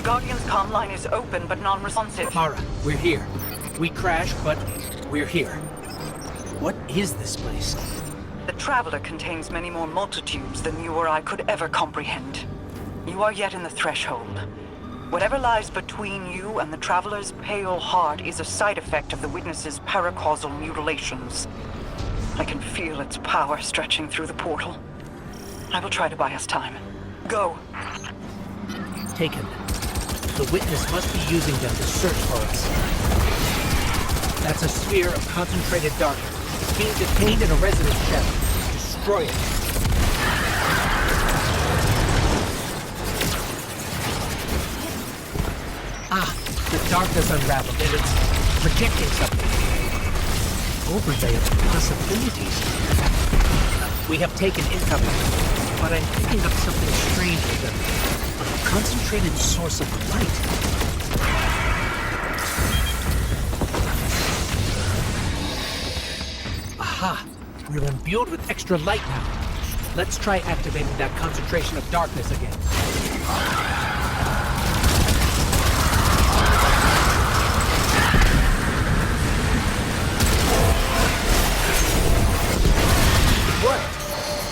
Guardian's comm line is open but non-responsive. Mara, we're here. We crashed, but we're here. What is this place? The Traveler contains many more multitudes than you or I could ever comprehend. You are yet in the threshold. Whatever lies between you and the Traveler's pale heart is a side effect of the Witness's paracausal mutilations. I can feel its power stretching through the portal. I will try to buy us time. Go. Taken. The Witness must be using them to search for us. That's a sphere of concentrated darkness. It's being detained in a resonance channel. Destroy it. The darkness unraveled and it's projecting something. Overlay of possibilities. We have taken incoming, but I'm picking up something strange with them. A concentrated source of light. Aha! We're imbued with extra light now. Let's try activating that concentration of darkness again.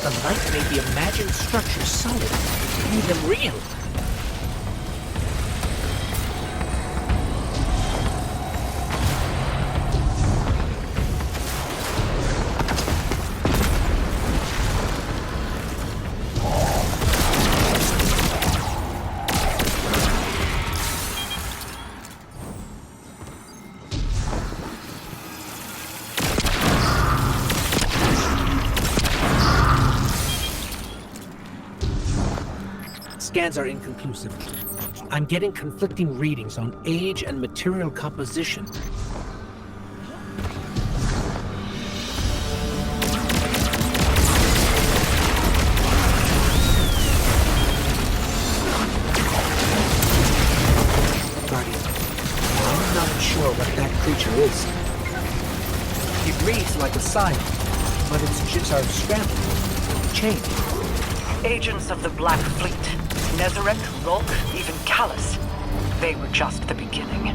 The light made the imagined structures solid, made them real. Scans are inconclusive. I'm getting conflicting readings on age and material composition. Guardian, I'm not sure what that creature is. It reads like a sign, but its chips are scrambled, chained. Agents of the Black Fleet. Nezarec, Lulk, even Callus. They were just the beginning.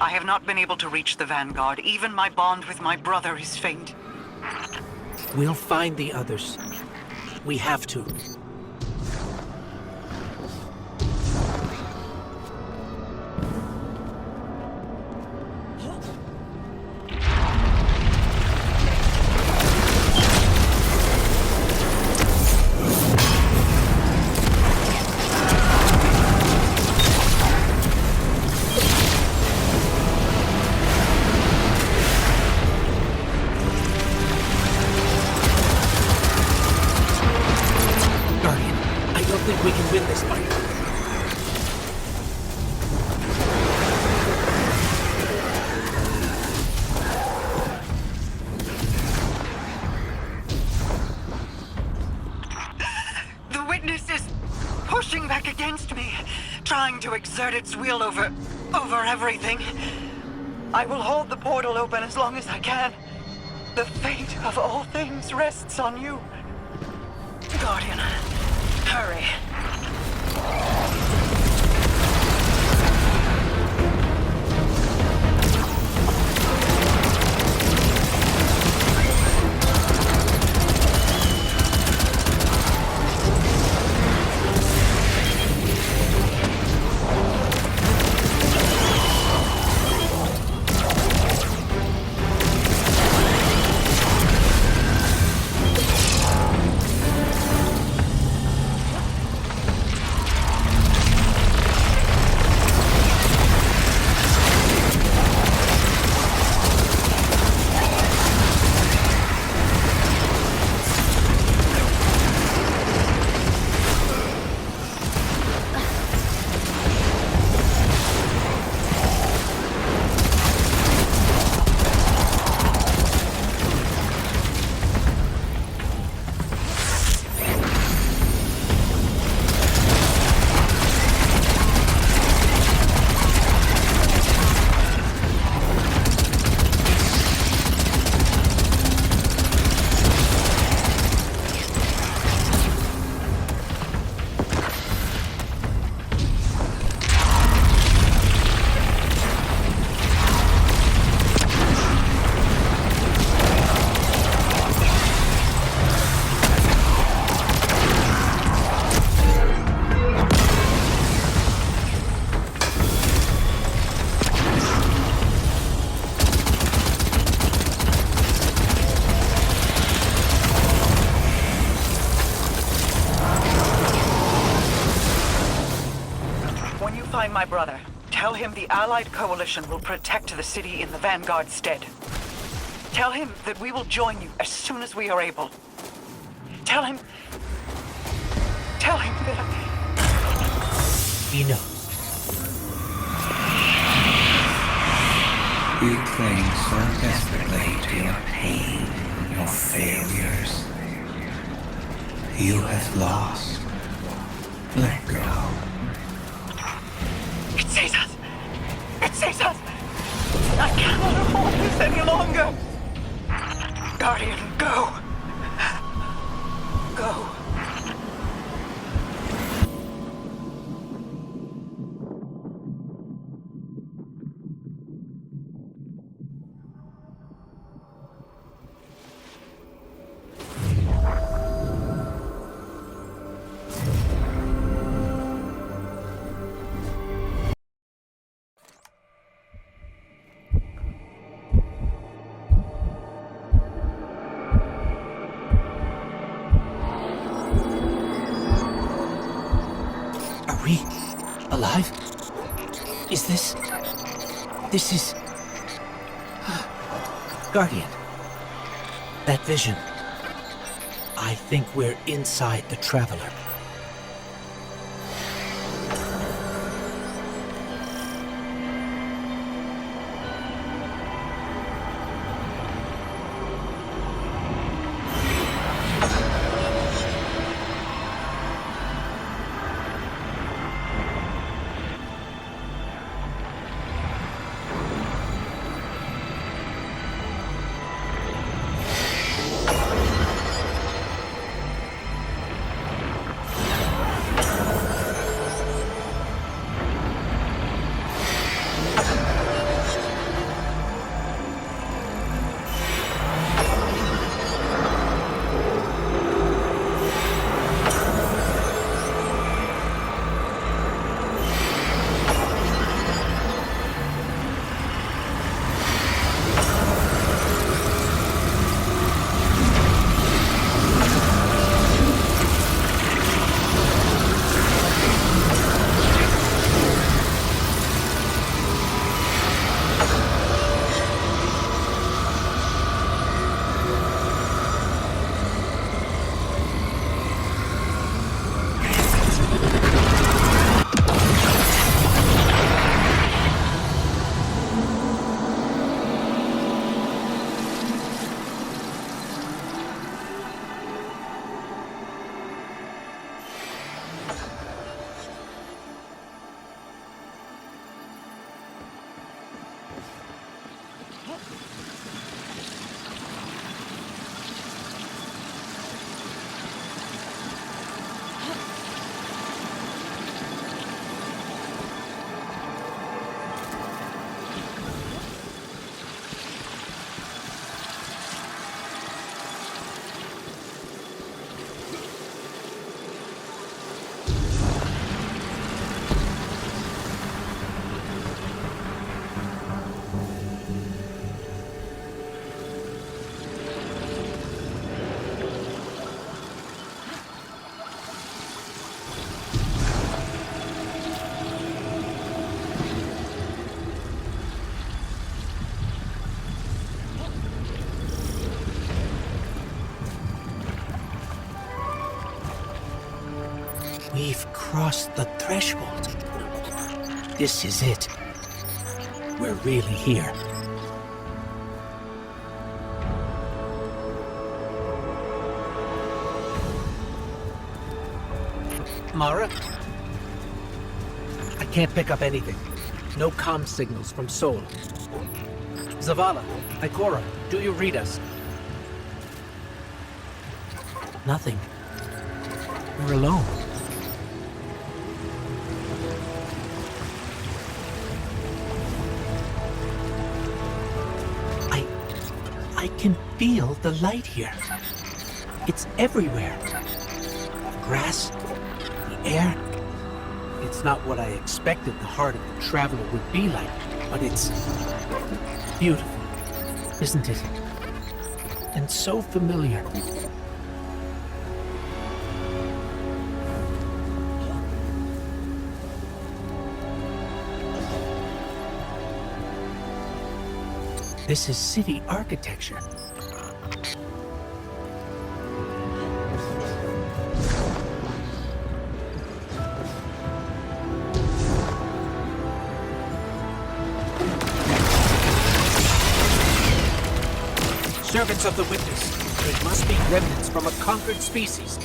I have not been able to reach the Vanguard. Even my bond with my brother is faint. We'll find the others. We have to. Guardian, I don't think we can win this fight. The witness is pushing back against me, trying to exert its will over everything. I will hold the portal open as long as I can. The fate of all things rests on you. Guardian, hurry. When you find my brother, tell him the Allied Coalition will protect the city in the Vanguard's stead. Tell him that we will join you as soon as we are able. Tell him that He knows. You cling so desperately to your pain, your failures. You have lost. Let go. It sees us! It sees us! I cannot afford this any longer! Guardian, go! Go. Are we alive? Is this... This is... Guardian. That vision. I think we're inside the Traveler. We've crossed the threshold. This is it. We're really here. Mara? I can't pick up anything. No comm signals from Sol. Zavala, Ikora, do you read us? Nothing. We're alone. I can feel the light here. It's everywhere. The grass, the air. It's not what I expected the heart of the traveler would be like, but it's beautiful, isn't it? And so familiar. This is city architecture. Servants of the Witness. It must be remnants from a conquered species.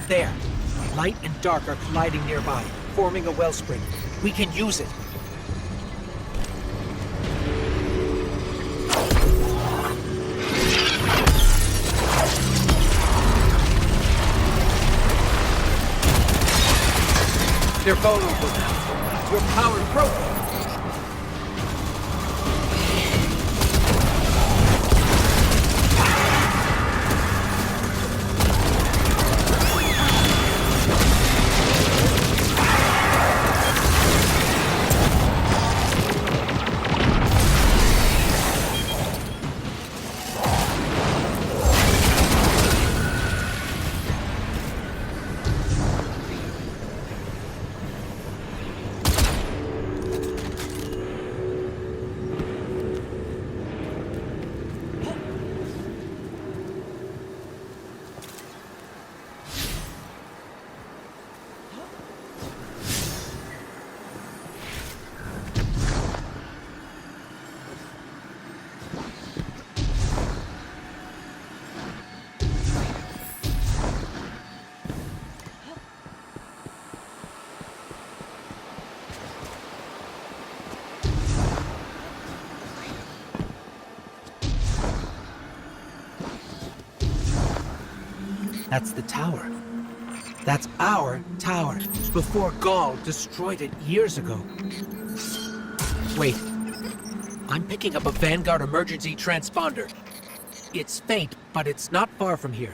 There. Light and dark are colliding nearby, forming a wellspring. We can use it. They're vulnerable now. Your power broken. That's the tower. That's our tower, before Gaul destroyed it years ago. Wait. I'm picking up a Vanguard emergency transponder. It's faint, but it's not far from here.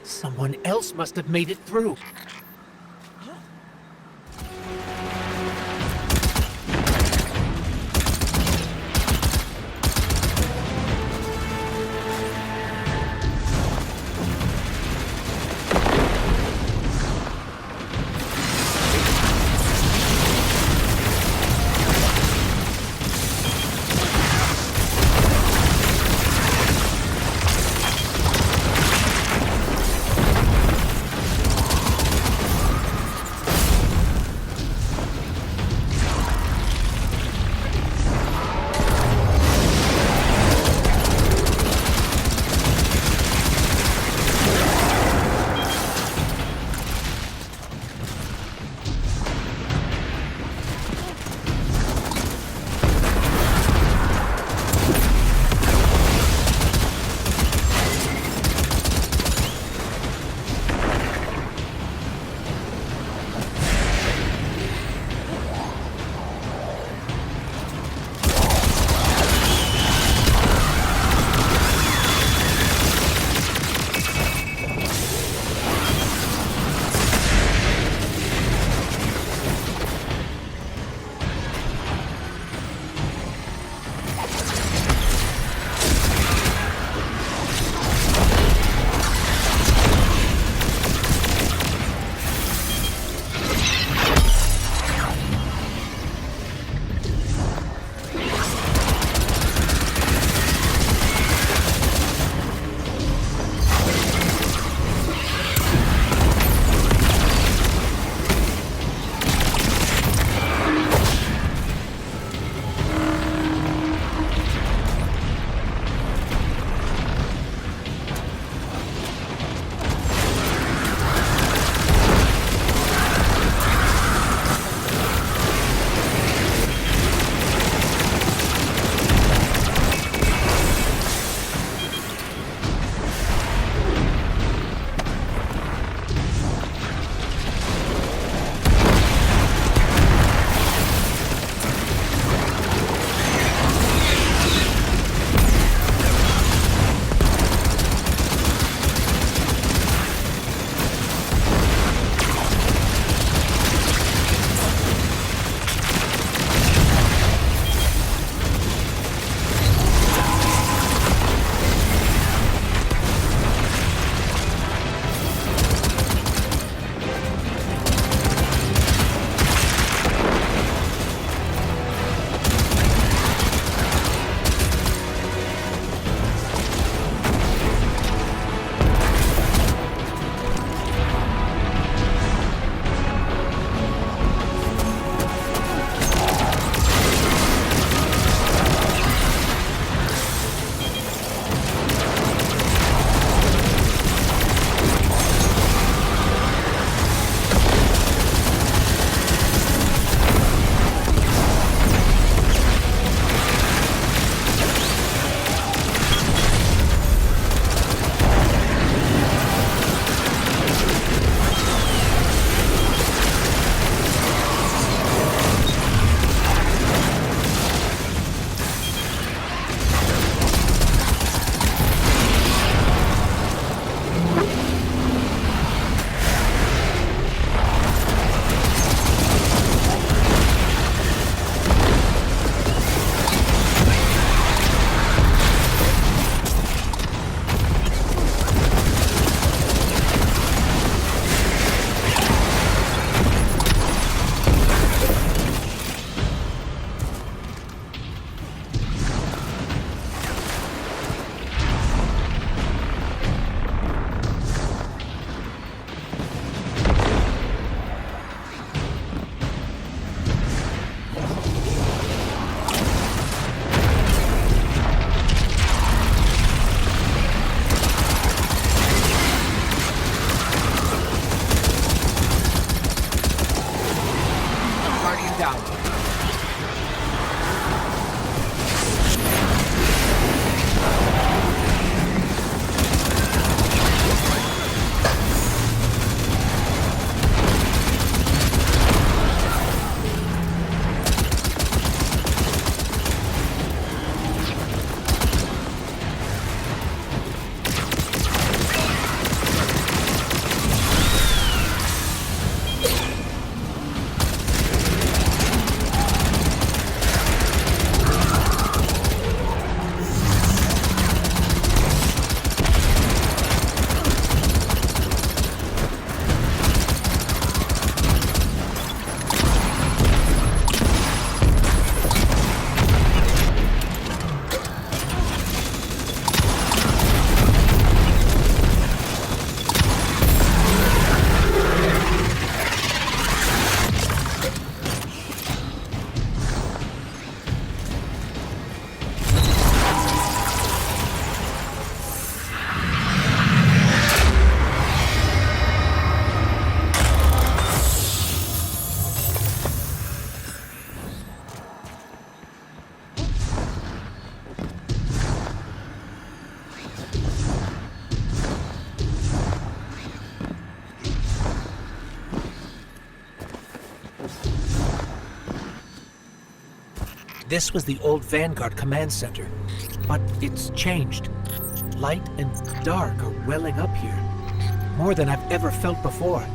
Someone else must have made it through. This was the old Vanguard command center, but it's changed. Light and dark are welling up here, more than I've ever felt before.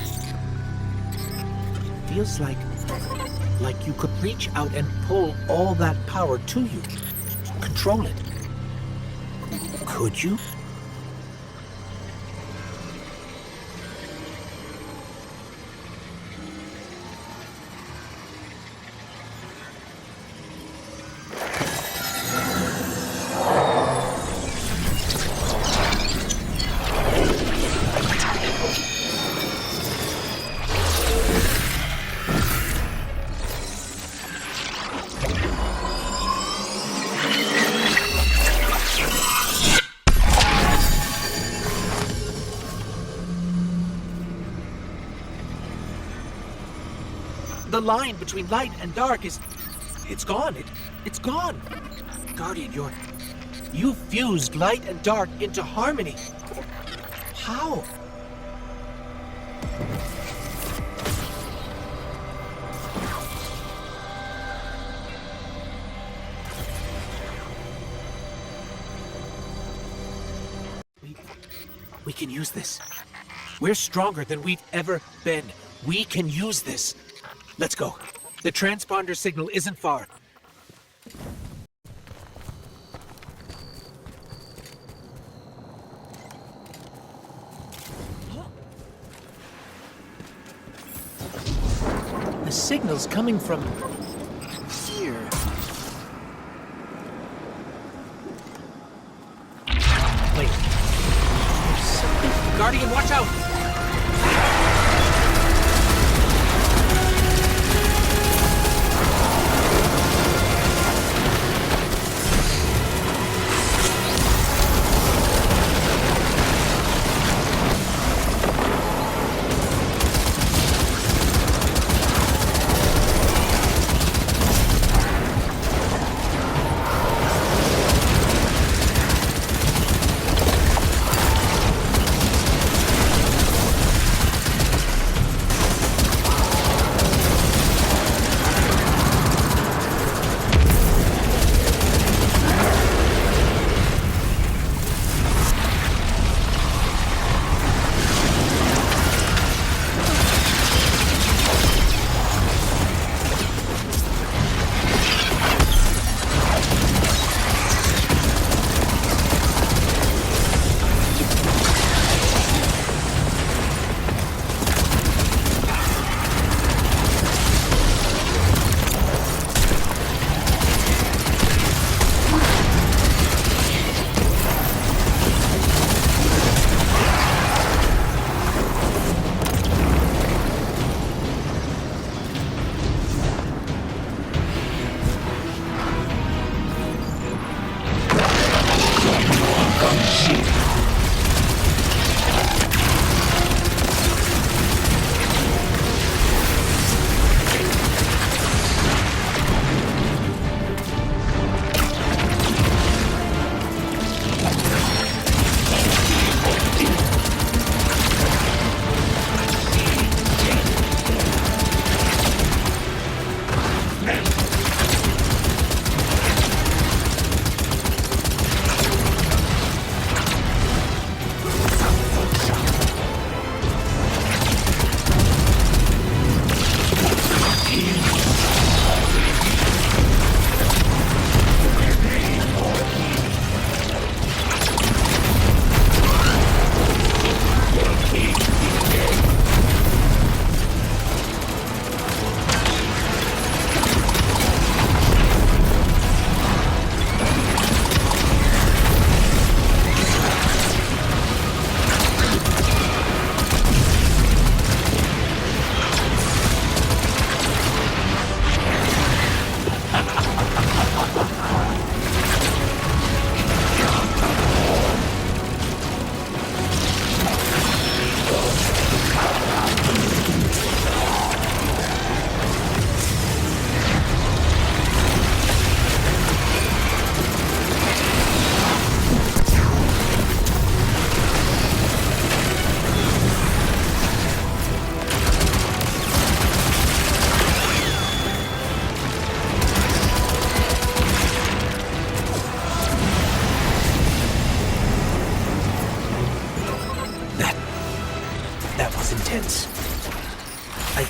Feels like you could reach out and pull all that power to you, control it. Could you? The line between light and dark it's gone. It's gone. Guardian, you fused light and dark into harmony. How? We can use this. We're stronger than we've ever been. We can use this. Let's go. The transponder signal isn't far. The signal's coming from here. Wait. There's something. Guardian, watch out!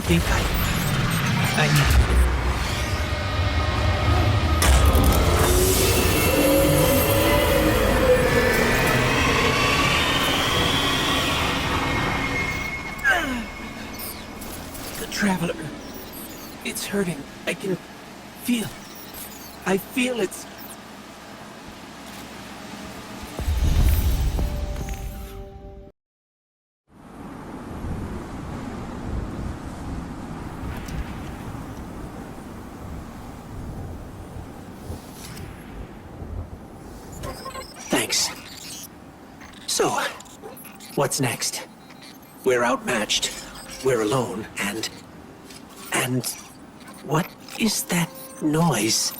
think I need the Traveler. It's hurting. I can feel. I feel it's... Thanks. So, what's next? We're outmatched. We're alone, and what is that noise?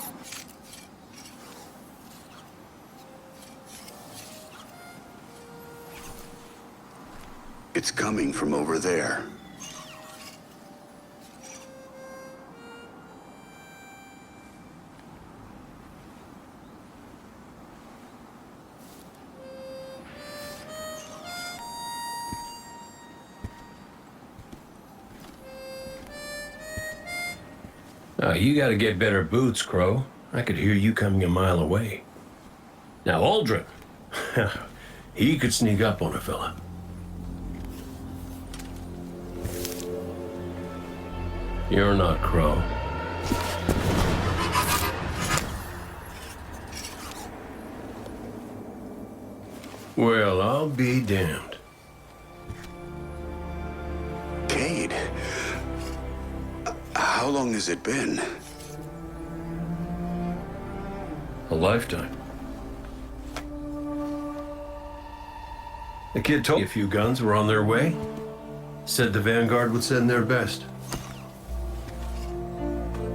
It's coming from over there. You gotta get better boots, Crow. I could hear you coming a mile away. Now, Aldrin, he could sneak up on a fella. You're not Crow. Well, I'll be damned. Cade. How long has it been? A lifetime. The kid told me a few guns were on their way. Said the Vanguard would send their best.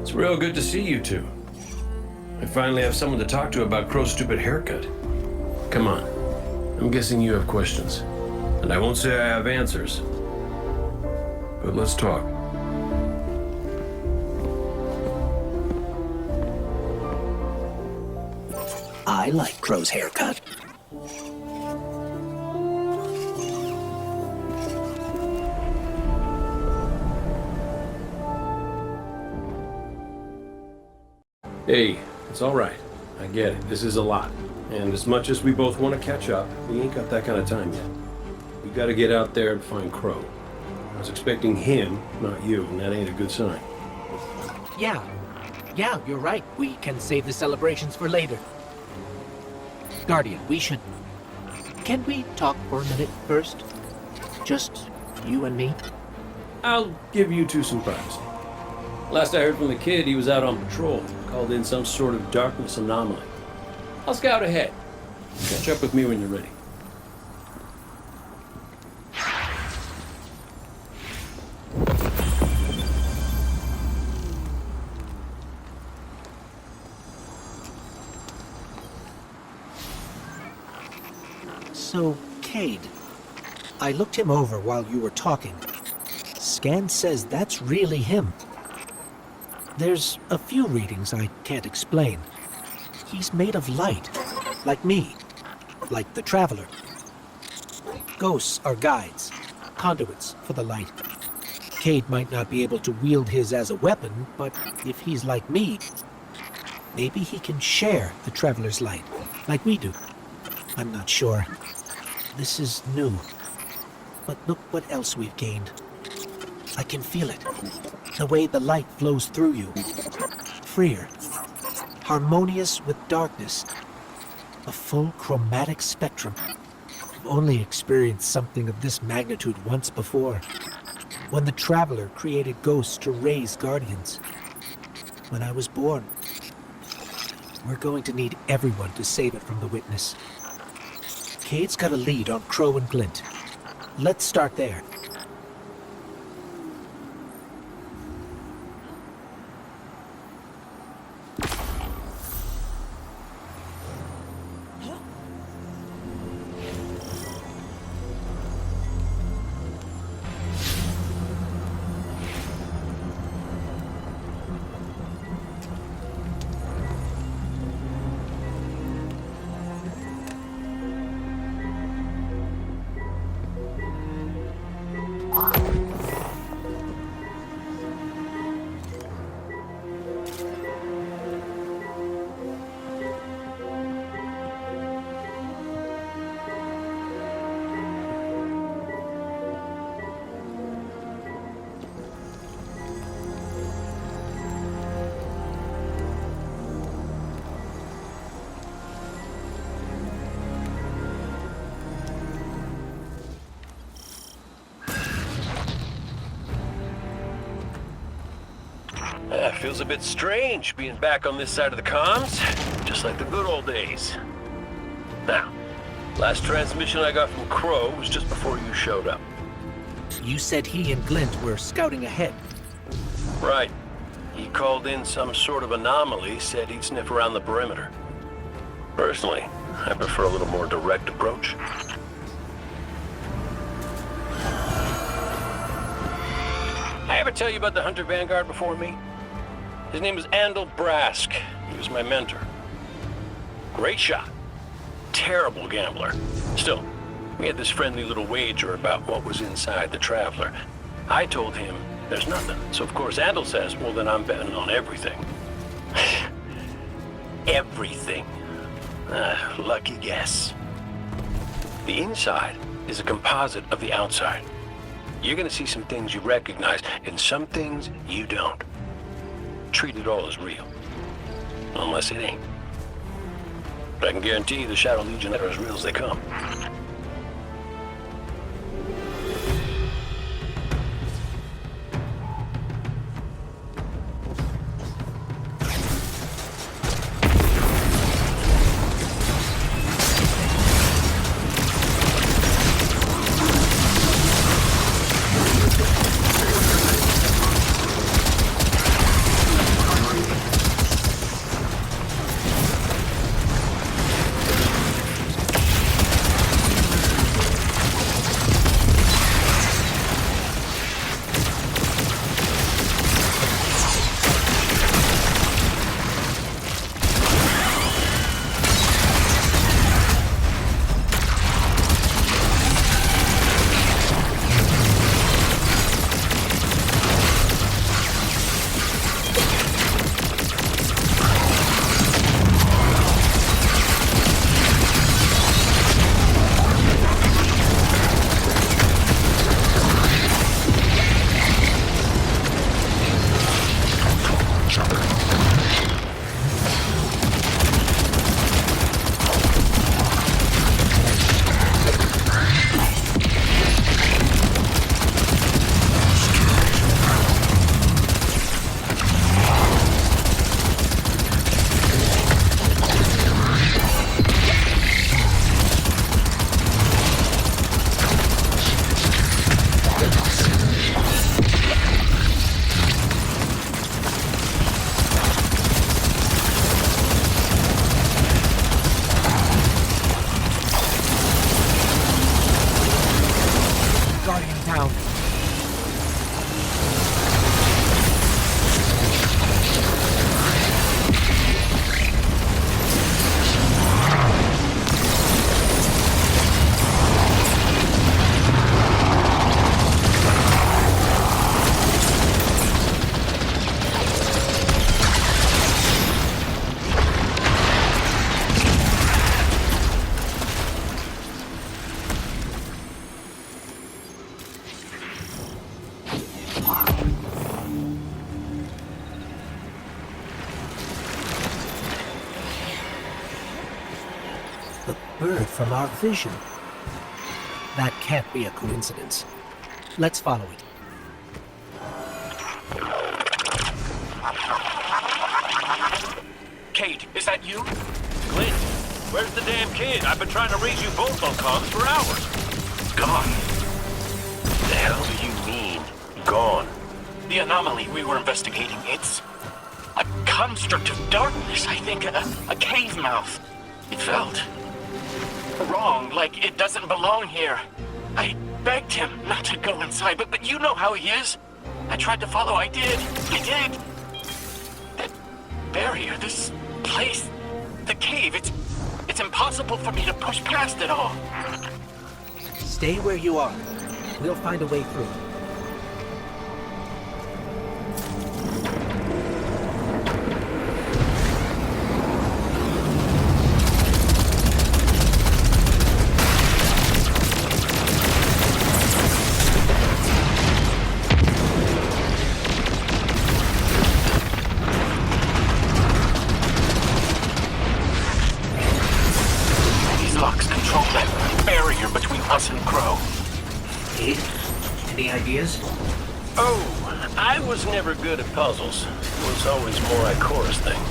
It's real good to see you two. I finally have someone to talk to about Crow's stupid haircut. Come on. I'm guessing you have questions. And I won't say I have answers. But let's talk. I like Crow's haircut. Hey, it's all right. I get it. This is a lot. And as much as we both want to catch up, we ain't got that kind of time yet. We gotta get out there and find Crow. I was expecting him, not you, and that ain't a good sign. Yeah, you're right. We can save the celebrations for later. Guardian, we should... Can we talk for a minute first? Just you and me? I'll give you two some privacy. Last I heard from the kid, he was out on patrol, called in some sort of darkness anomaly. I'll scout ahead. Catch up with me when you're ready. So, Cade, I looked him over while you were talking. Scan says that's really him. There's a few readings I can't explain. He's made of light, like me, like the Traveler. Ghosts are guides, conduits for the light. Cade might not be able to wield his as a weapon, but if he's like me, maybe he can share the Traveler's light, like we do. I'm not sure. This is new. But look what else we've gained. I can feel it. The way the light flows through you. Freer. Harmonious with darkness. A full chromatic spectrum. I've only experienced something of this magnitude once before. When the Traveler created ghosts to raise guardians. When I was born. We're going to need everyone to save it from the Witness. Cade's got a lead on Crow and Glint. Let's start there. Feels a bit strange being back on this side of the comms, just like the good old days. Now, last transmission I got from Crow was just before you showed up. You said he and Glint were scouting ahead. Right. He called in some sort of anomaly, said he'd sniff around the perimeter. Personally, I prefer a little more direct approach. I ever tell you about the Hunter Vanguard before me? His name was Andal Brask. He was my mentor. Great shot. Terrible gambler. Still, we had this friendly little wager about what was inside the Traveler. I told him there's nothing. So of course Andal says, well then I'm betting on everything. Everything. Lucky guess. The inside is a composite of the outside. You're gonna see some things you recognize and some things you don't. Treat it all as real. Unless it ain't. But I can guarantee you the Shadow Legion are as real as they come. Bird from our vision. That can't be a coincidence. Let's follow it. Cade, is that you? Clint, where's the damn kid? I've been trying to reach you both on comms for hours. Gone. The hell do you mean, gone? The anomaly we were investigating, it's a construct of darkness, I think. A cave mouth. It felt wrong, like it doesn't belong here. I begged him not to go inside, but you know how he is. I tried to follow, I did. That barrier, this place, the cave, it's impossible for me to push past it all. Stay where you are. We'll find a way through. Us and Crow. Any ideas? Oh, I was never good at puzzles. It was always more Ikora's thing.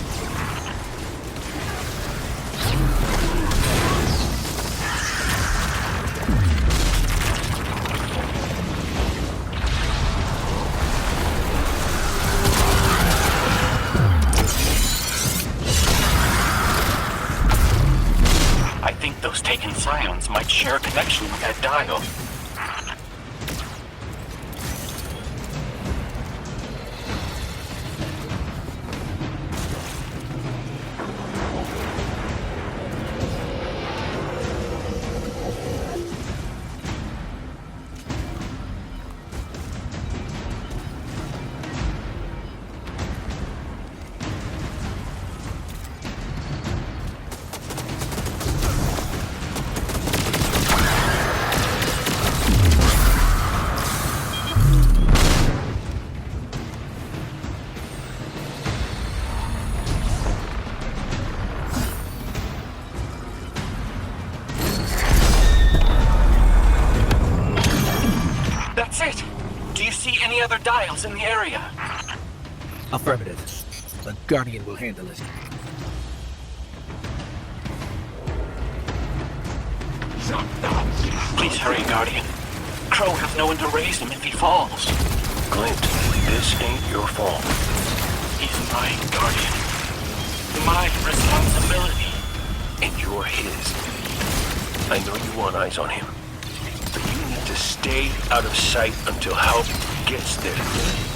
I think those taken scions might share a connection with that dial. That's it! Do you see any other dials in the area? Affirmative. The Guardian will handle it. Please hurry, Guardian. Crow has no one to raise him if he falls. Clint, this ain't your fault. He's my Guardian. My responsibility. And you're his. I know you want eyes on him. But you need to stay out of sight until help gets there.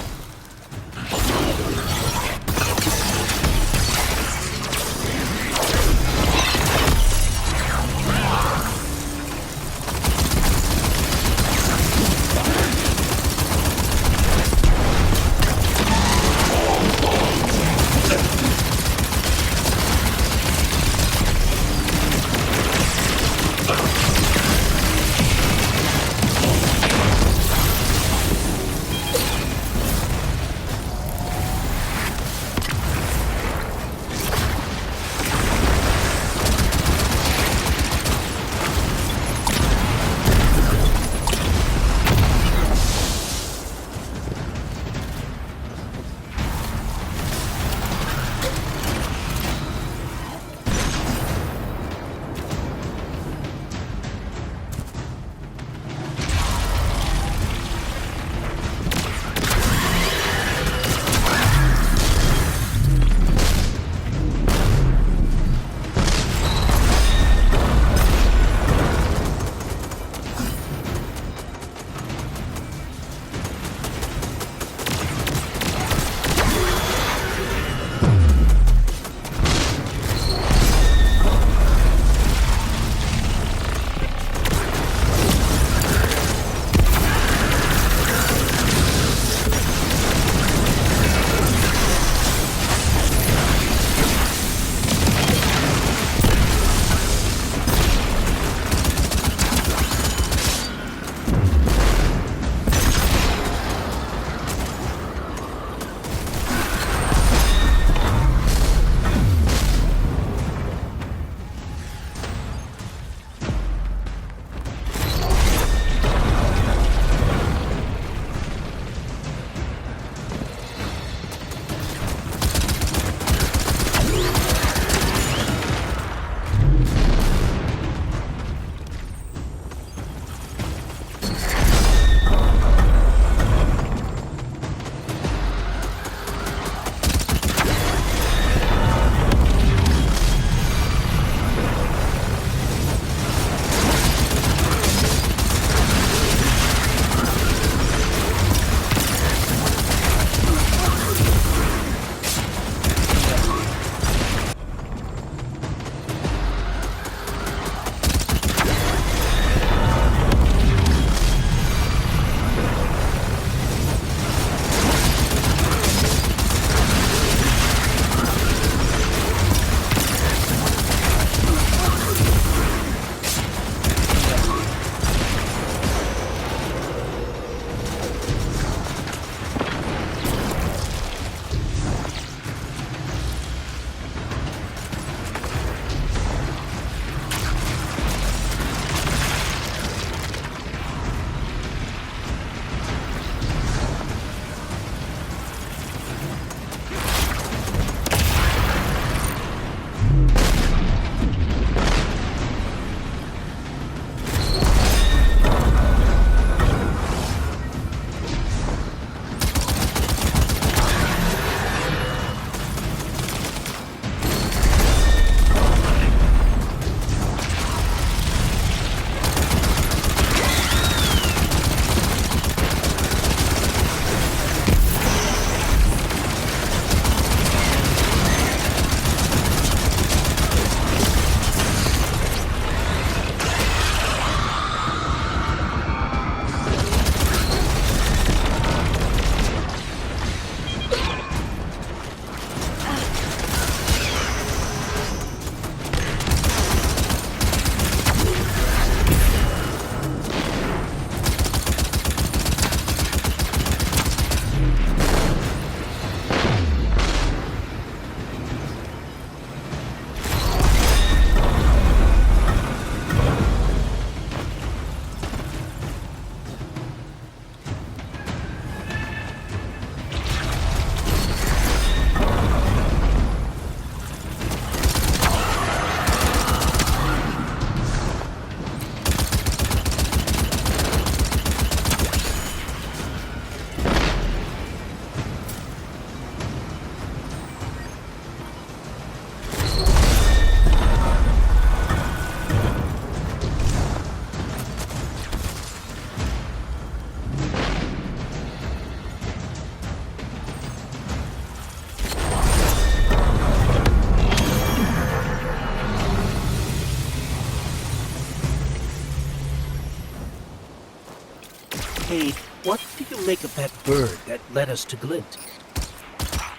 Hey, what do you make of that bird that led us to Glint?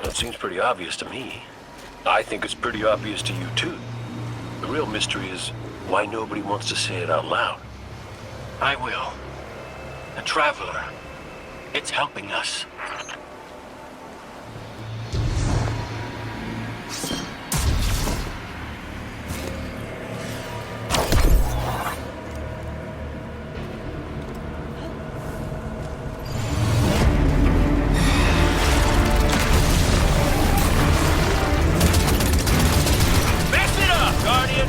That seems pretty obvious to me. I think it's pretty obvious to you, too. The real mystery is why nobody wants to say it out loud. I will. A traveler. It's helping us. Mess it up, Guardian!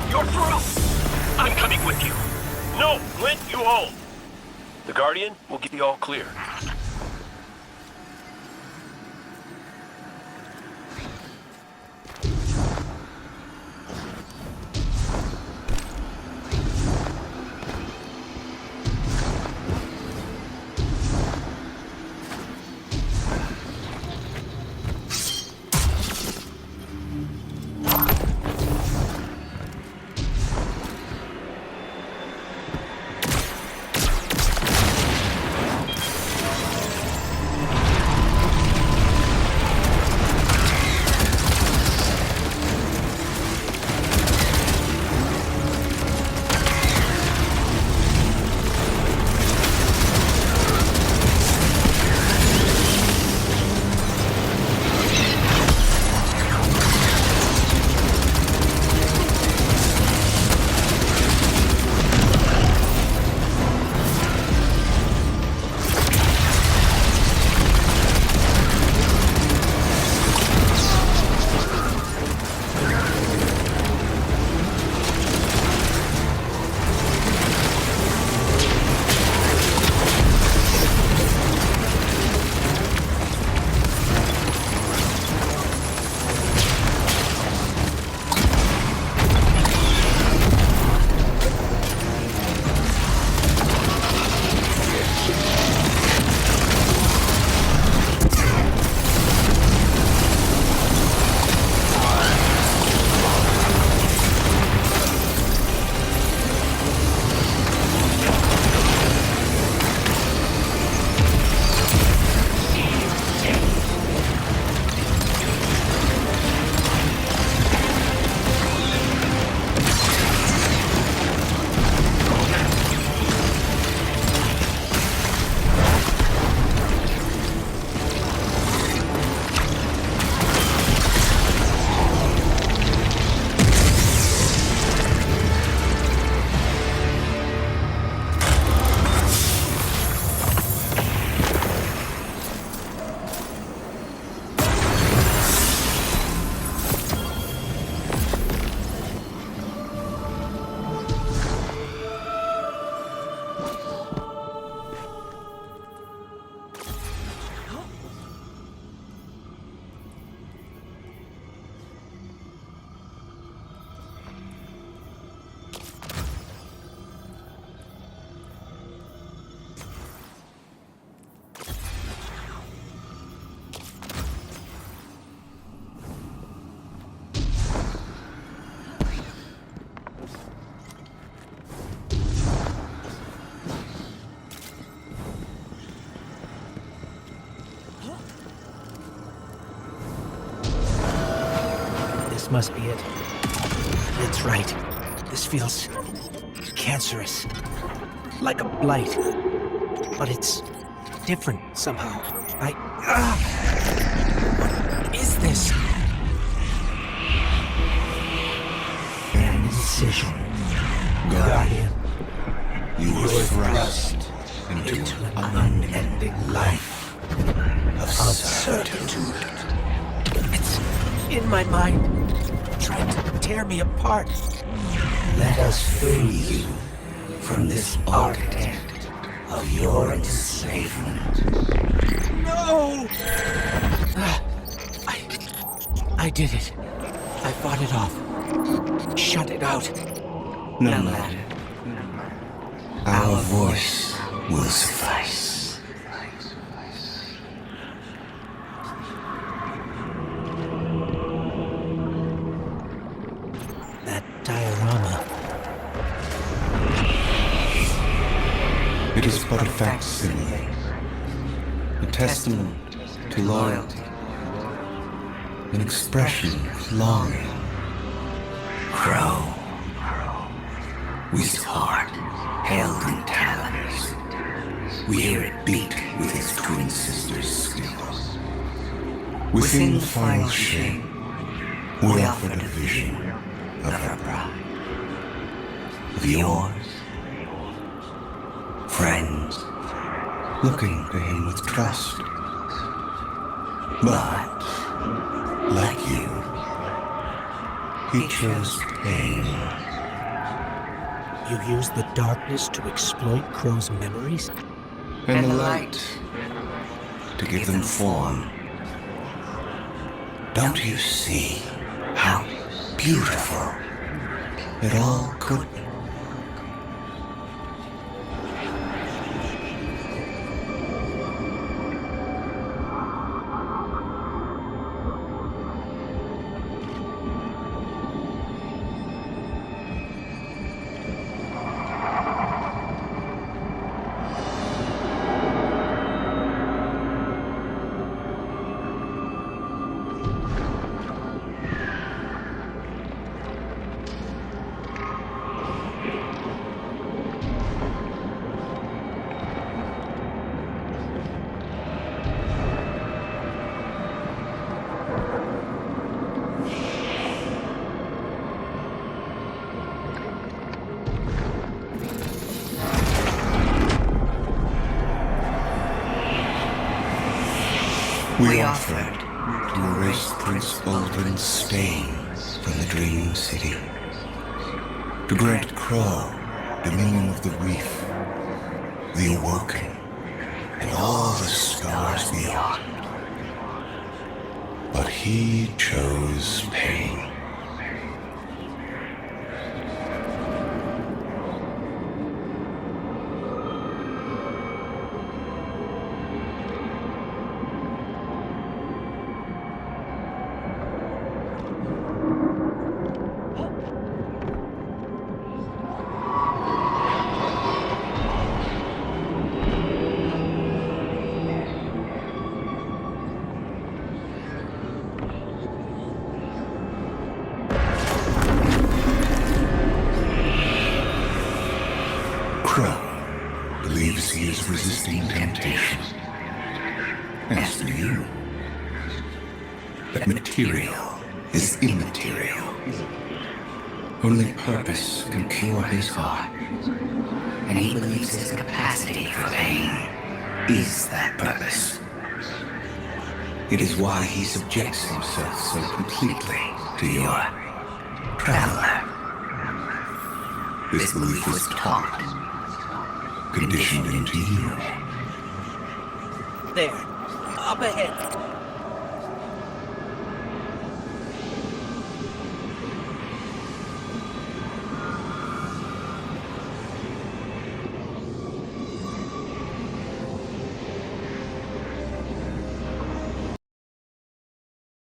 You're through! I'm coming with you. No, Glint, you hold. The Guardian will get the all clear. This must be it. It's right. This feels cancerous. Like a blight. But it's different somehow. What is this? An incision. Guardian. You were thrust into an unending life of certitude. It's in my mind, trying to tear me apart. Let us free you from this architect of your enslavement. No! I did it. I fought it off. Shut it out. No matter. Our voice will suffice. That diorama. It is but a facsimile, a testament to loyalty, an expression of longing. Crow, whose heart held in talons. We hear it beat with its twin sister's skill. Within the final shape, we offered a vision of our bride. Of yours. Friends, looking to him with trust. But, like you, he chose pain. You used the darkness to exploit Crow's memories? And the light to give them form. Don't you see how beautiful it all could be? We offered to erase Prince Baldwin's stain from the Dream City, to grant Crow dominion of the Reef, the Awoken, and all the stars beyond. But he chose pain. Crow believes he is resisting temptation. As do you. But material is immaterial. Only purpose can cure his heart. And he believes his capacity for pain is that purpose. It is why he subjects himself so completely to your traveler. This belief was taught, conditioned into you. There. Up ahead.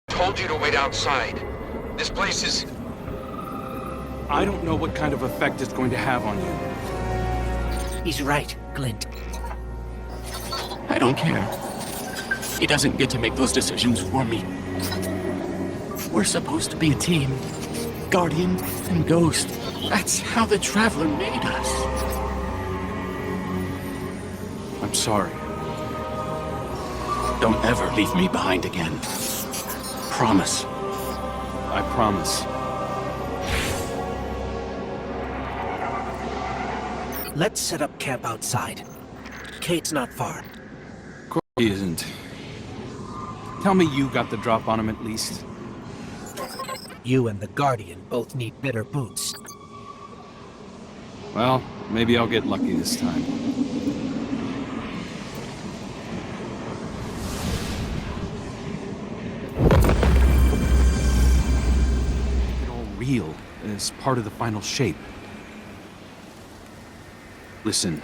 Told you to wait outside. This place is... I don't know what kind of effect it's going to have on you. He's right, Glint. I don't care. He doesn't get to make those decisions for me. We're supposed to be a team. Guardian and Ghost. That's how the Traveler made us. I'm sorry. Don't ever leave me behind again. Promise. I promise. Let's set up camp outside. Kate's not far. He isn't. Tell me you got the drop on him at least. You and the Guardian both need better boots. Well, maybe I'll get lucky this time. It all real as part of the final shape. Listen,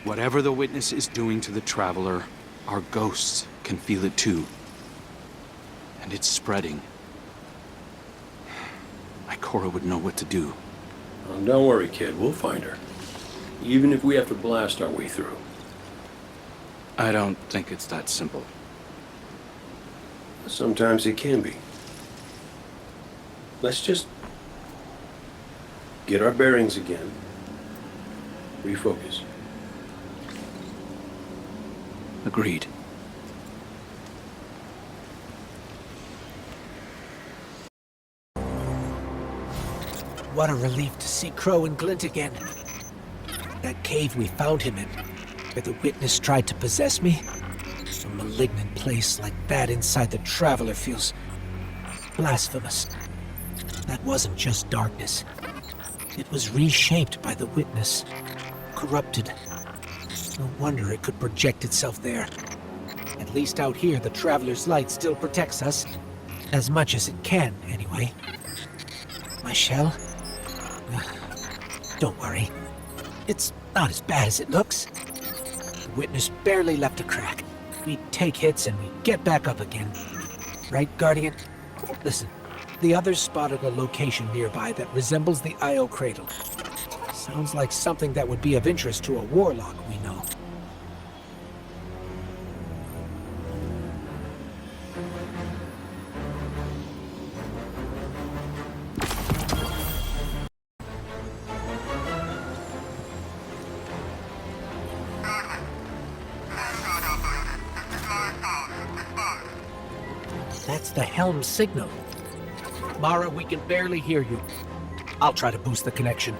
whatever the Witness is doing to the Traveler, our ghosts can feel it too. And it's spreading. Ikora would know what to do. Don't worry, kid. We'll find her. Even if we have to blast our way through. I don't think it's that simple. Sometimes it can be. Let's just get our bearings again. Refocus. Agreed. What a relief to see Crow and Glint again. That cave we found him in, where the Witness tried to possess me. A malignant place like that inside the Traveler feels blasphemous. That wasn't just darkness. It was reshaped by the Witness. Corrupted. No wonder it could project itself there. At least out here, the Traveler's light still protects us. As much as it can, anyway. My shell? Don't worry. It's not as bad as it looks. The Witness barely left a crack. We take hits and we get back up again. Right, Guardian? Listen, the others spotted a location nearby that resembles the Io Cradle. Sounds like something that would be of interest to a warlock we know. That's the helm signal. Mara, we can barely hear you. I'll try to boost the connection.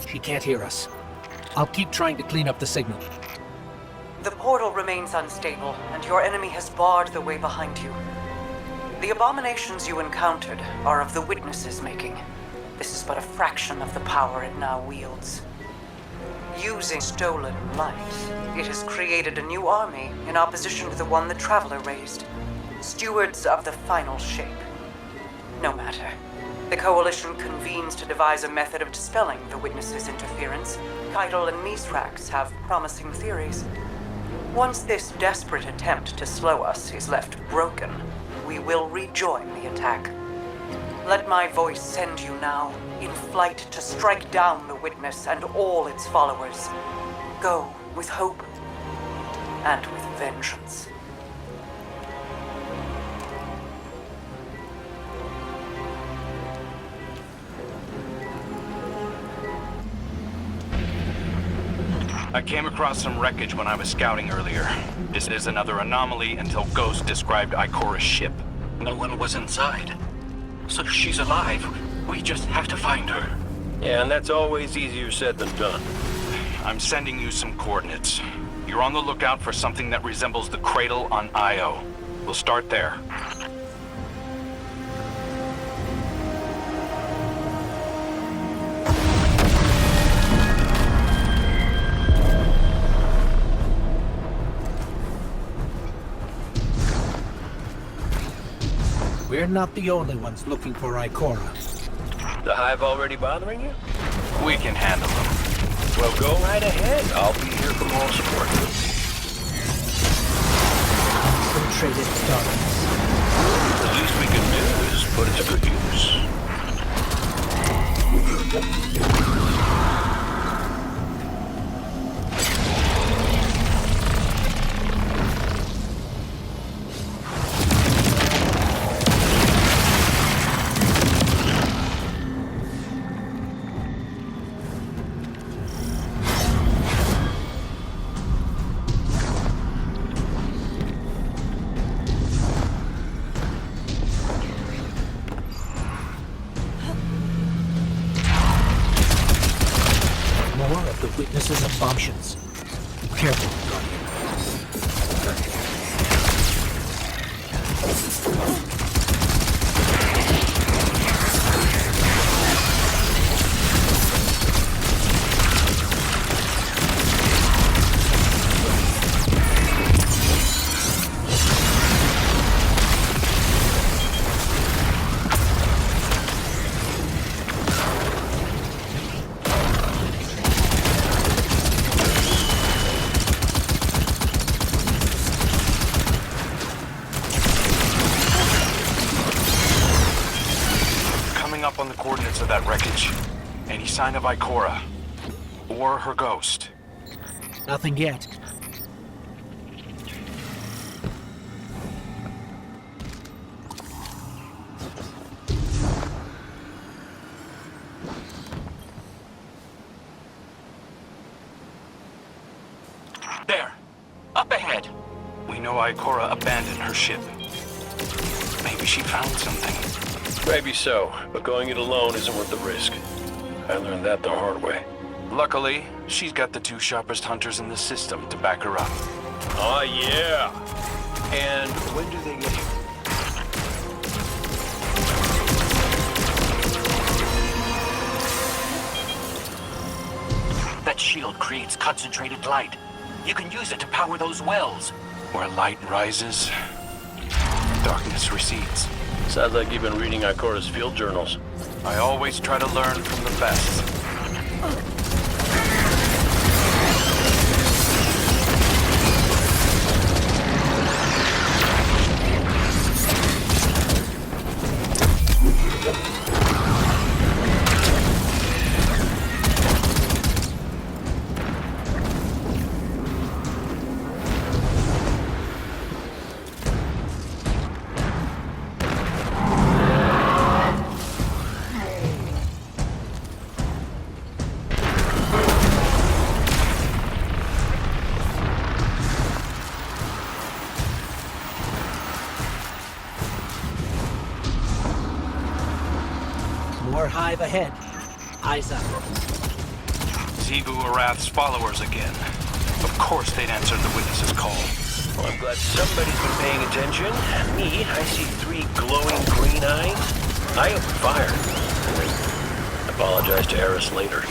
She can't hear us. I'll keep trying to clean up the signal. The portal remains unstable, and your enemy has barred the way behind you. The abominations you encountered are of the Witness's making. This is but a fraction of the power it now wields. Using stolen light, it has created a new army in opposition to the one the Traveler raised. Stewards of the final shape. No matter. The Coalition convenes to devise a method of dispelling the Witness's interference. Keitel and Mithrax have promising theories. Once this desperate attempt to slow us is left broken, we will rejoin the attack. Let my voice send you now, in flight to strike down the Witness and all its followers. Go with hope and with vengeance. I came across some wreckage when I was scouting earlier. This is another anomaly until Ghost described Ikora's ship. No one was inside. So she's alive. We just have to find her. Yeah, and that's always easier said than done. I'm sending you some coordinates. You're on the lookout for something that resembles the cradle on Io. We'll start there. We're not the only ones looking for Ikora. The Hive already bothering you? We can handle them. Well, go right ahead. I'll be here for moral support. Concentrated darkness. The least we can do is put it to good use. Careful, Guardian. Coming up on the coordinates of that wreckage. Any sign of Ikora? Or her ghost? Nothing yet. There. Up ahead. We know Ikora abandoned her ship. Maybe she found something. Maybe so, but going it alone isn't worth the risk. I learned that the hard way. Luckily, she's got the two sharpest hunters in the system to back her up. Oh, yeah. And when do they get here? That shield creates concentrated light. You can use it to power those wells. Where light rises, darkness recedes. Sounds like you've been reading Ikora's field journals. I always try to learn from the best. More hive ahead. Eyes up. Xivu Arath's followers again. Of course they'd answered the witness's call. Well, I'm glad somebody's been paying attention. Me, I see 3 glowing green eyes. I opened fire. Apologize to Eris later.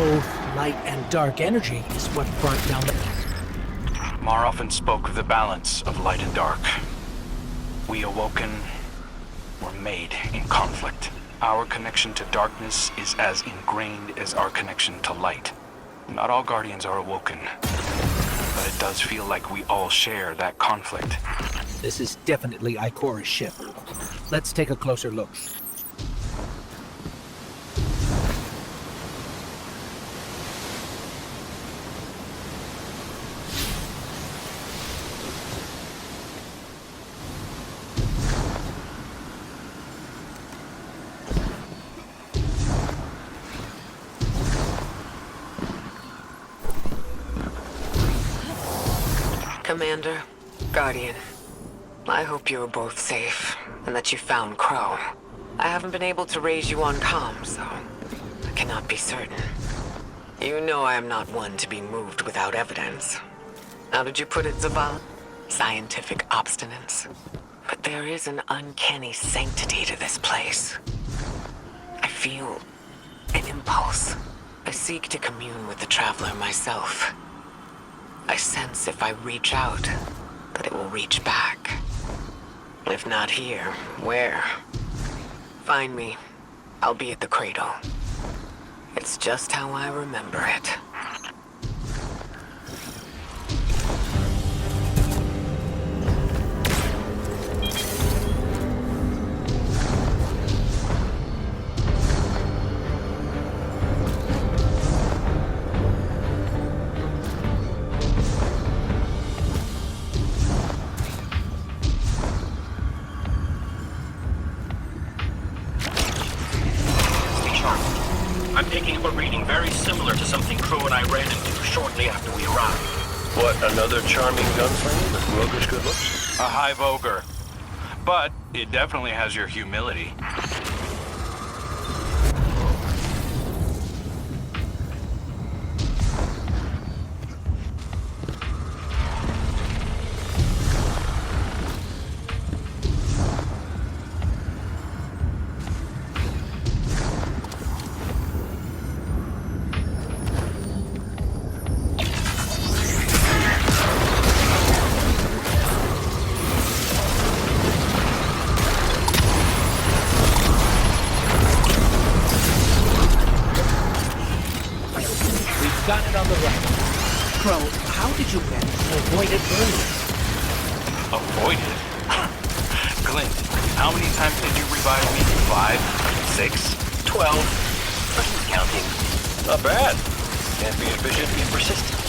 both light and dark energy is what brought down the... Mar often spoke of the balance of light and dark. We awoken were made in conflict. Our connection to darkness is as ingrained as our connection to light. Not all Guardians are awoken, but it does feel like we all share that conflict. This is definitely Ikora's ship. Let's take a closer look. Commander, Guardian, I hope you are both safe, and that you found Crow. I haven't been able to raise you on comms, so I cannot be certain. You know I am not one to be moved without evidence. How did you put it, Zavala? Scientific obstinance. But there is an uncanny sanctity to this place. I feel an impulse. I seek to commune with the Traveler myself. I sense if I reach out, that it will reach back. If not here, where? Find me. I'll be at the cradle. It's just how I remember it. I'm picking up a reading very similar to something Crow and I ran into shortly after we arrived. What, another charming gunslinger with roguish good looks? A hive ogre. But it definitely has your humility. Got it on the right. Crow, how did you manage to avoid it earlier? Avoid it? Clint, how many times did you revive me? 5? 6? 12? Who's counting? Not bad. Can't be efficient, be persistent.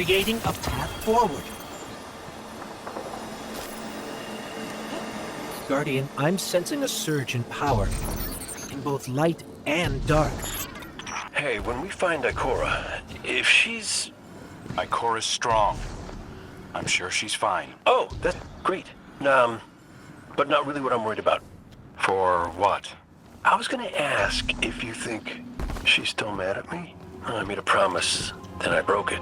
creating a path forward. Guardian, I'm sensing a surge in power, in both light and dark. Hey, when we find Ikora, if she's... Ikora's strong. I'm sure she's fine. Oh, that's great. But not really what I'm worried about. For what? I was gonna ask if you think she's still mad at me. I made a promise, then I broke it.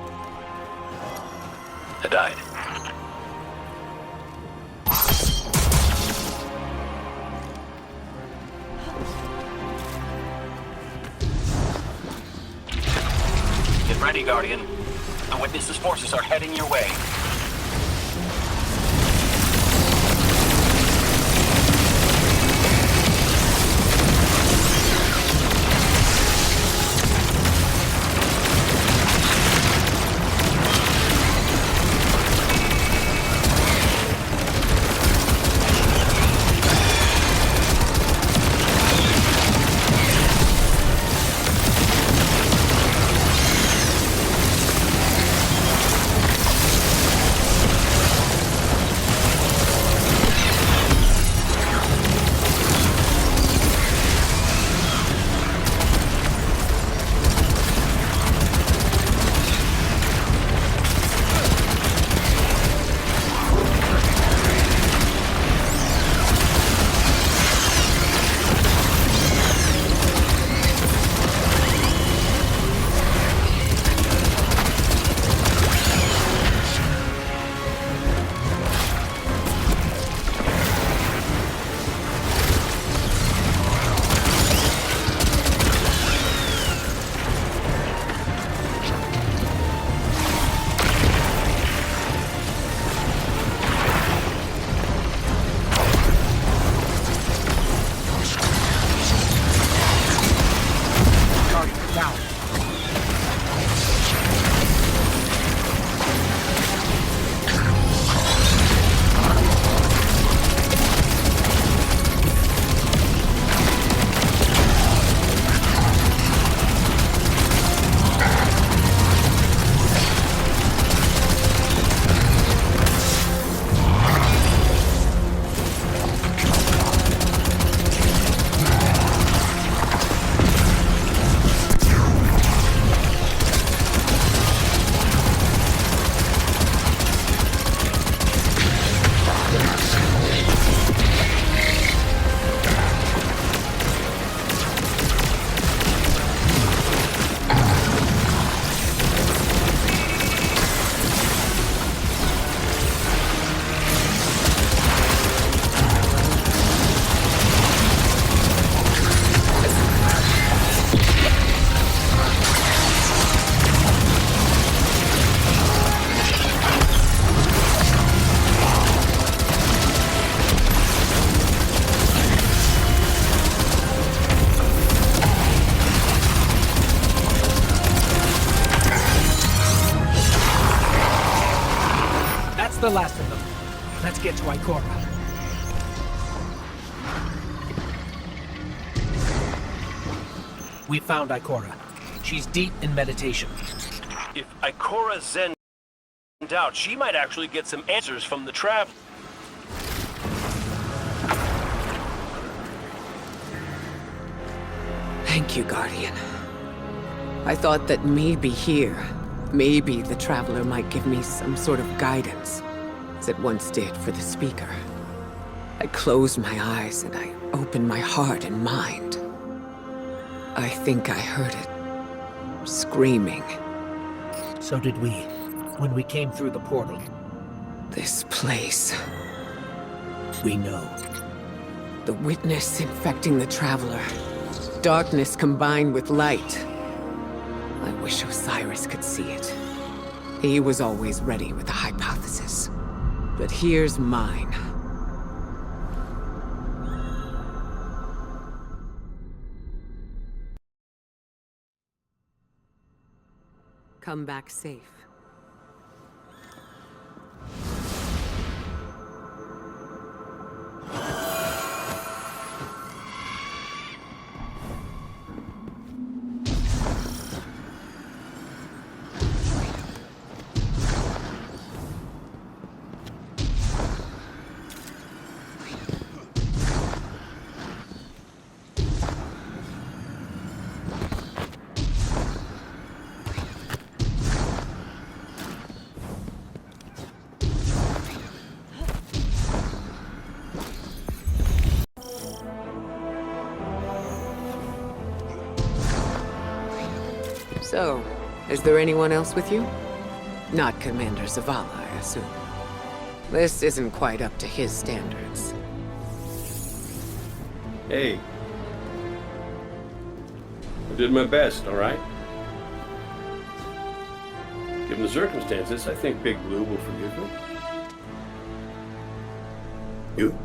I died. Get ready, Guardian. The Witness's forces are heading your way. The last of them. Let's get to Ikora. We found Ikora. She's deep in meditation. If Ikora zened out, she might actually get some answers from the Traveler. Thank you, Guardian. I thought that maybe here, maybe the Traveler might give me some sort of guidance, as it once did for the Speaker. I closed my eyes and I opened my heart and mind. I think I heard it, screaming. So did we, when we came through the portal. This place. We know. The Witness infecting the Traveler. Darkness combined with light. I wish Osiris could see it. He was always ready with a hypothesis. But here's mine. Come back safe. So, is there anyone else with you? Not Commander Zavala, I assume. This isn't quite up to his standards. Hey. I did my best, all right? Given the circumstances, I think Big Blue will forgive me. You?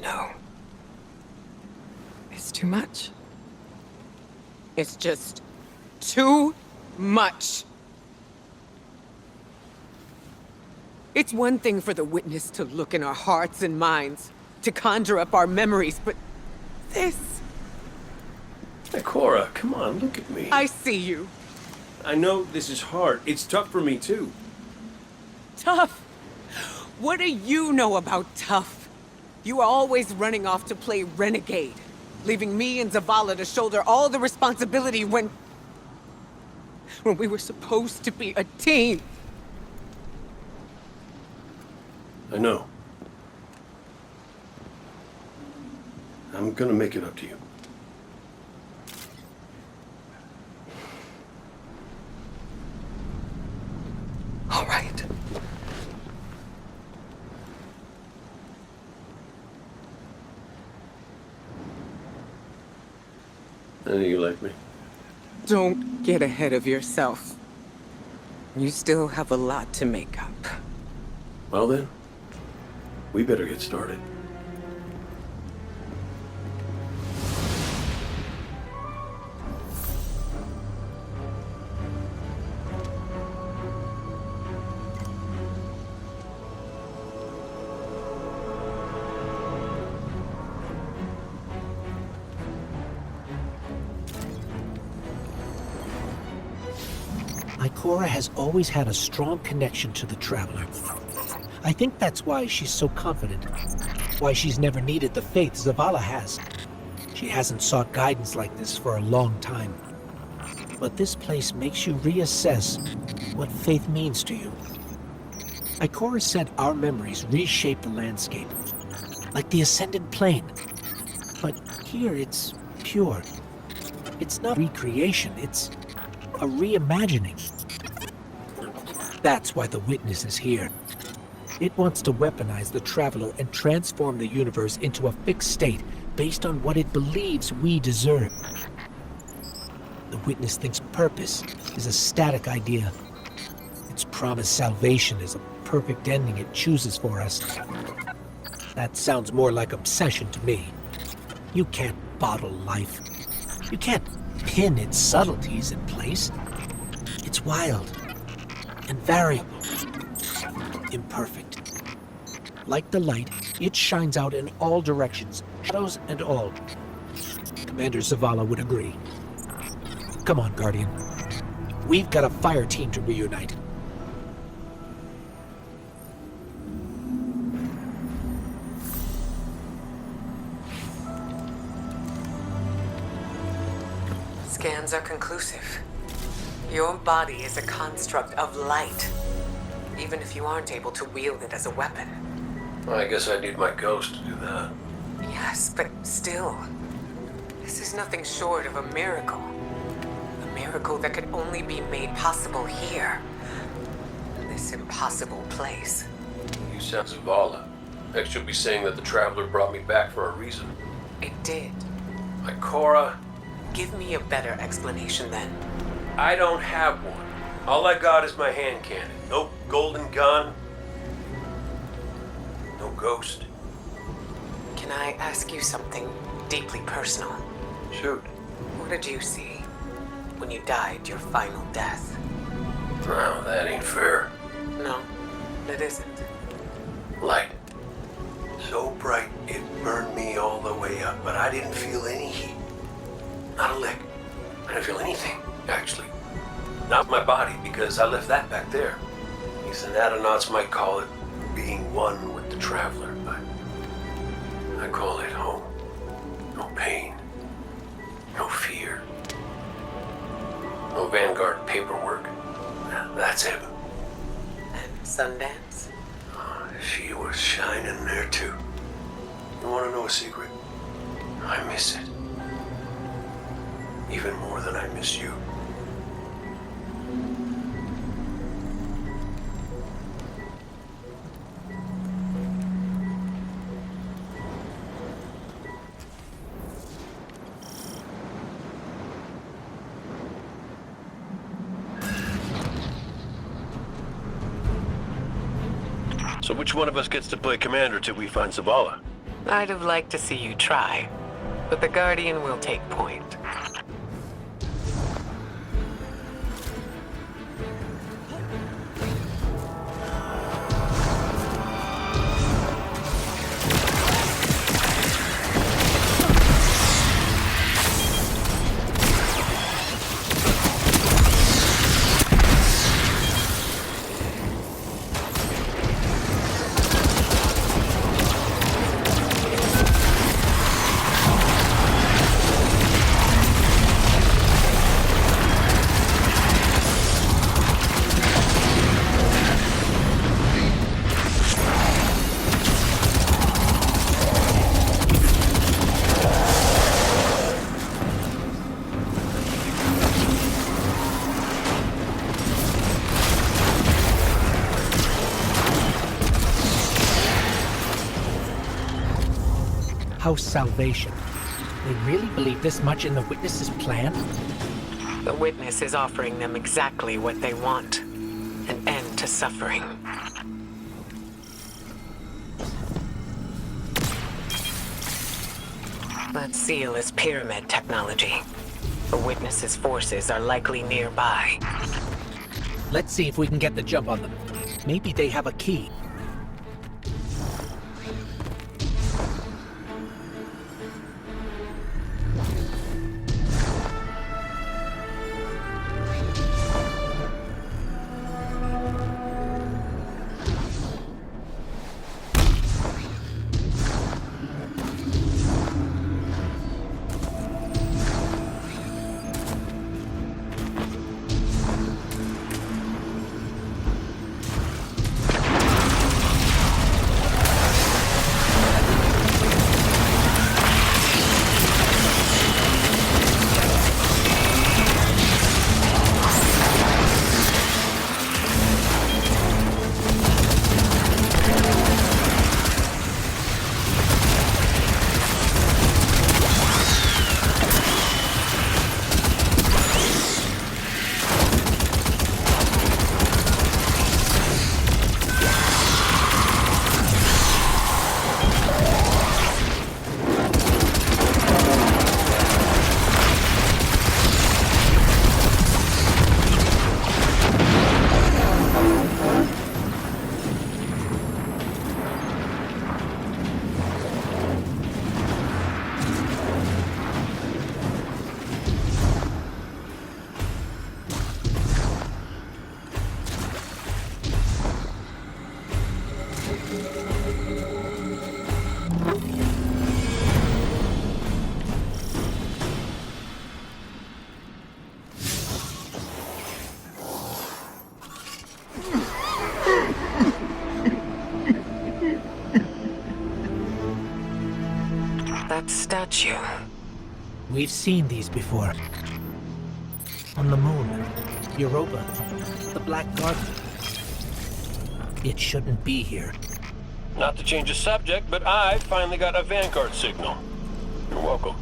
No. It's too much. It's just too much. It's one thing for the witness to look in our hearts and minds, to conjure up our memories, but this... Hey, Cora, come on, look at me. I see you. I know this is hard. It's tough for me, too. Tough? What do you know about tough? You are always running off to play renegade, leaving me and Zavala to shoulder all the responsibility when we were supposed to be a team. I know. I'm gonna make it up to you. All right. I know you like me. Don't get ahead of yourself. You still have a lot to make up. Well then, we better get started. Ikora has always had a strong connection to the Traveler. I think that's why she's so confident. Why she's never needed the faith Zavala has. She hasn't sought guidance like this for a long time. But this place makes you reassess what faith means to you. Ikora said our memories reshape the landscape, like the Ascended Plane. But here it's pure. It's not recreation, it's a reimagining. That's why the Witness is here. It wants to weaponize the Traveler and transform the universe into a fixed state based on what it believes we deserve. The Witness thinks purpose is a static idea. Its promised salvation is a perfect ending it chooses for us. That sounds more like obsession to me. You can't bottle life. You can't pin its subtleties in place. It's wild and variable, imperfect. Like the light, it shines out in all directions, shadows and all. Commander Zavala would agree. Come on, Guardian. We've got a fire team to reunite. Scans are conclusive. Your body is a construct of light, even if you aren't able to wield it as a weapon. I guess I need my ghost to do that. Yes, but still, this is nothing short of a miracle. A miracle that could only be made possible here, in this impossible place. You sound Zavala. Next you'll be saying that the Traveler brought me back for a reason. It did. Ikora, Give me a better explanation then. I don't have one. All I got is my hand cannon. No golden gun. No ghost. Can I ask you something deeply personal? Shoot. What did you see when you died your final death? No, that ain't fair. No, it isn't. Light. So bright it burned me all the way up, but I didn't feel any heat. Not a lick. I didn't feel anything, actually. Not my body, because I left that back there. These anatronauts might call it being one with the Traveler, but I call it home. No pain. No fear. No Vanguard paperwork. That's heaven. And Sundance? She was shining there too. You want to know a secret? I miss it. even more than I miss you. So which one of us gets to play commander till we find Zavala? I'd have liked to see you try, but the Guardian will take point. House Salvation. They really believe this much in the Witness's plan? The Witness is offering them exactly what they want. An end to suffering. That seal is pyramid technology. The Witness's forces are likely nearby. Let's see if we can get the jump on them. Maybe they have a key. That statue. We've seen these before. On the moon, Europa, the Black Garden. It shouldn't be here. Not to change the subject, but I finally got a Vanguard signal. You're welcome.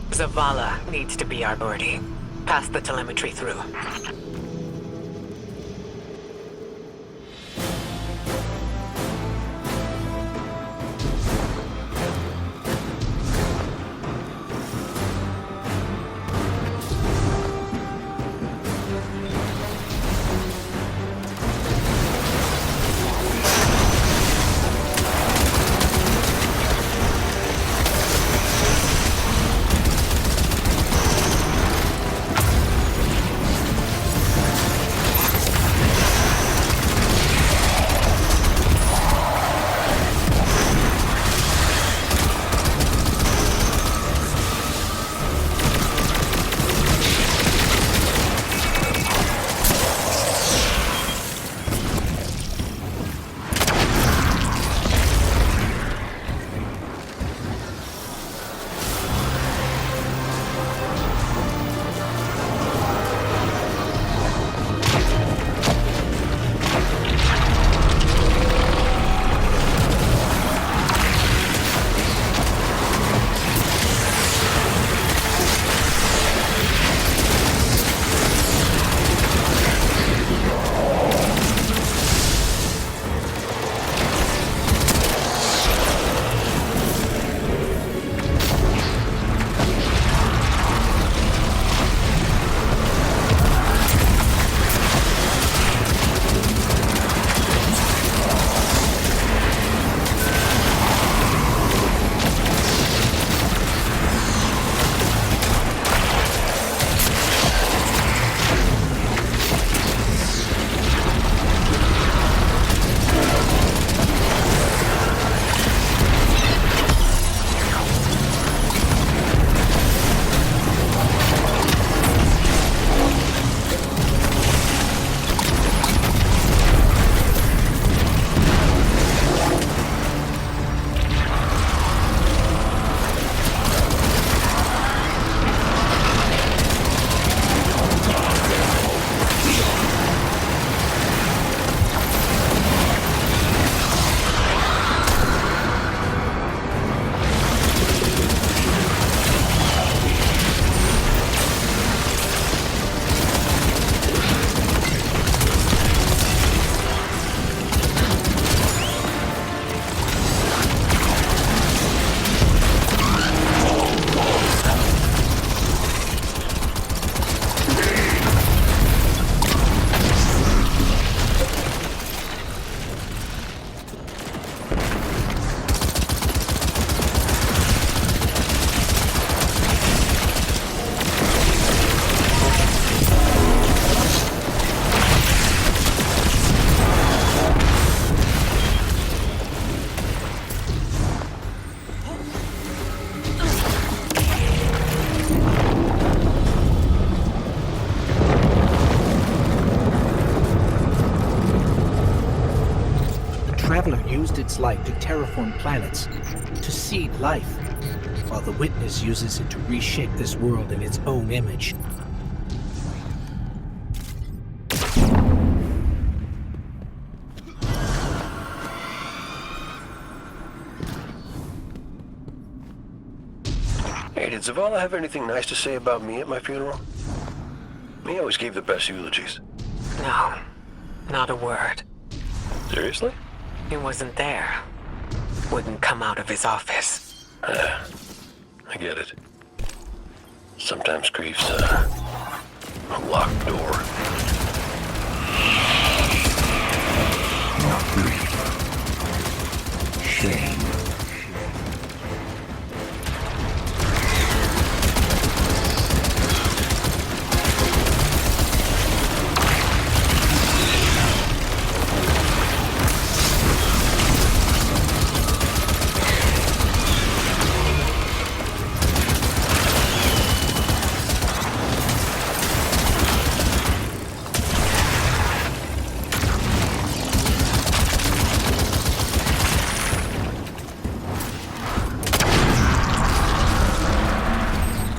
Zavala needs to be our birdie. Pass the telemetry through. Traveler used its light to terraform planets, to seed life, while the Witness uses it to reshape this world in its own image. Hey, did Zavala have anything nice to say about me at my funeral? He always gave the best eulogies. No, not a word. Seriously? He wasn't there. Wouldn't come out of his office. I get it. Sometimes grief's a locked door. Not grief. Shame.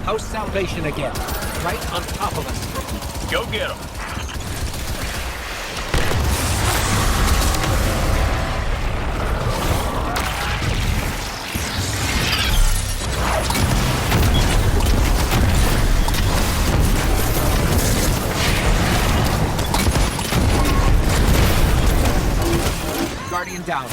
House Salvation again, right on top of us. Go get him. Guardian down.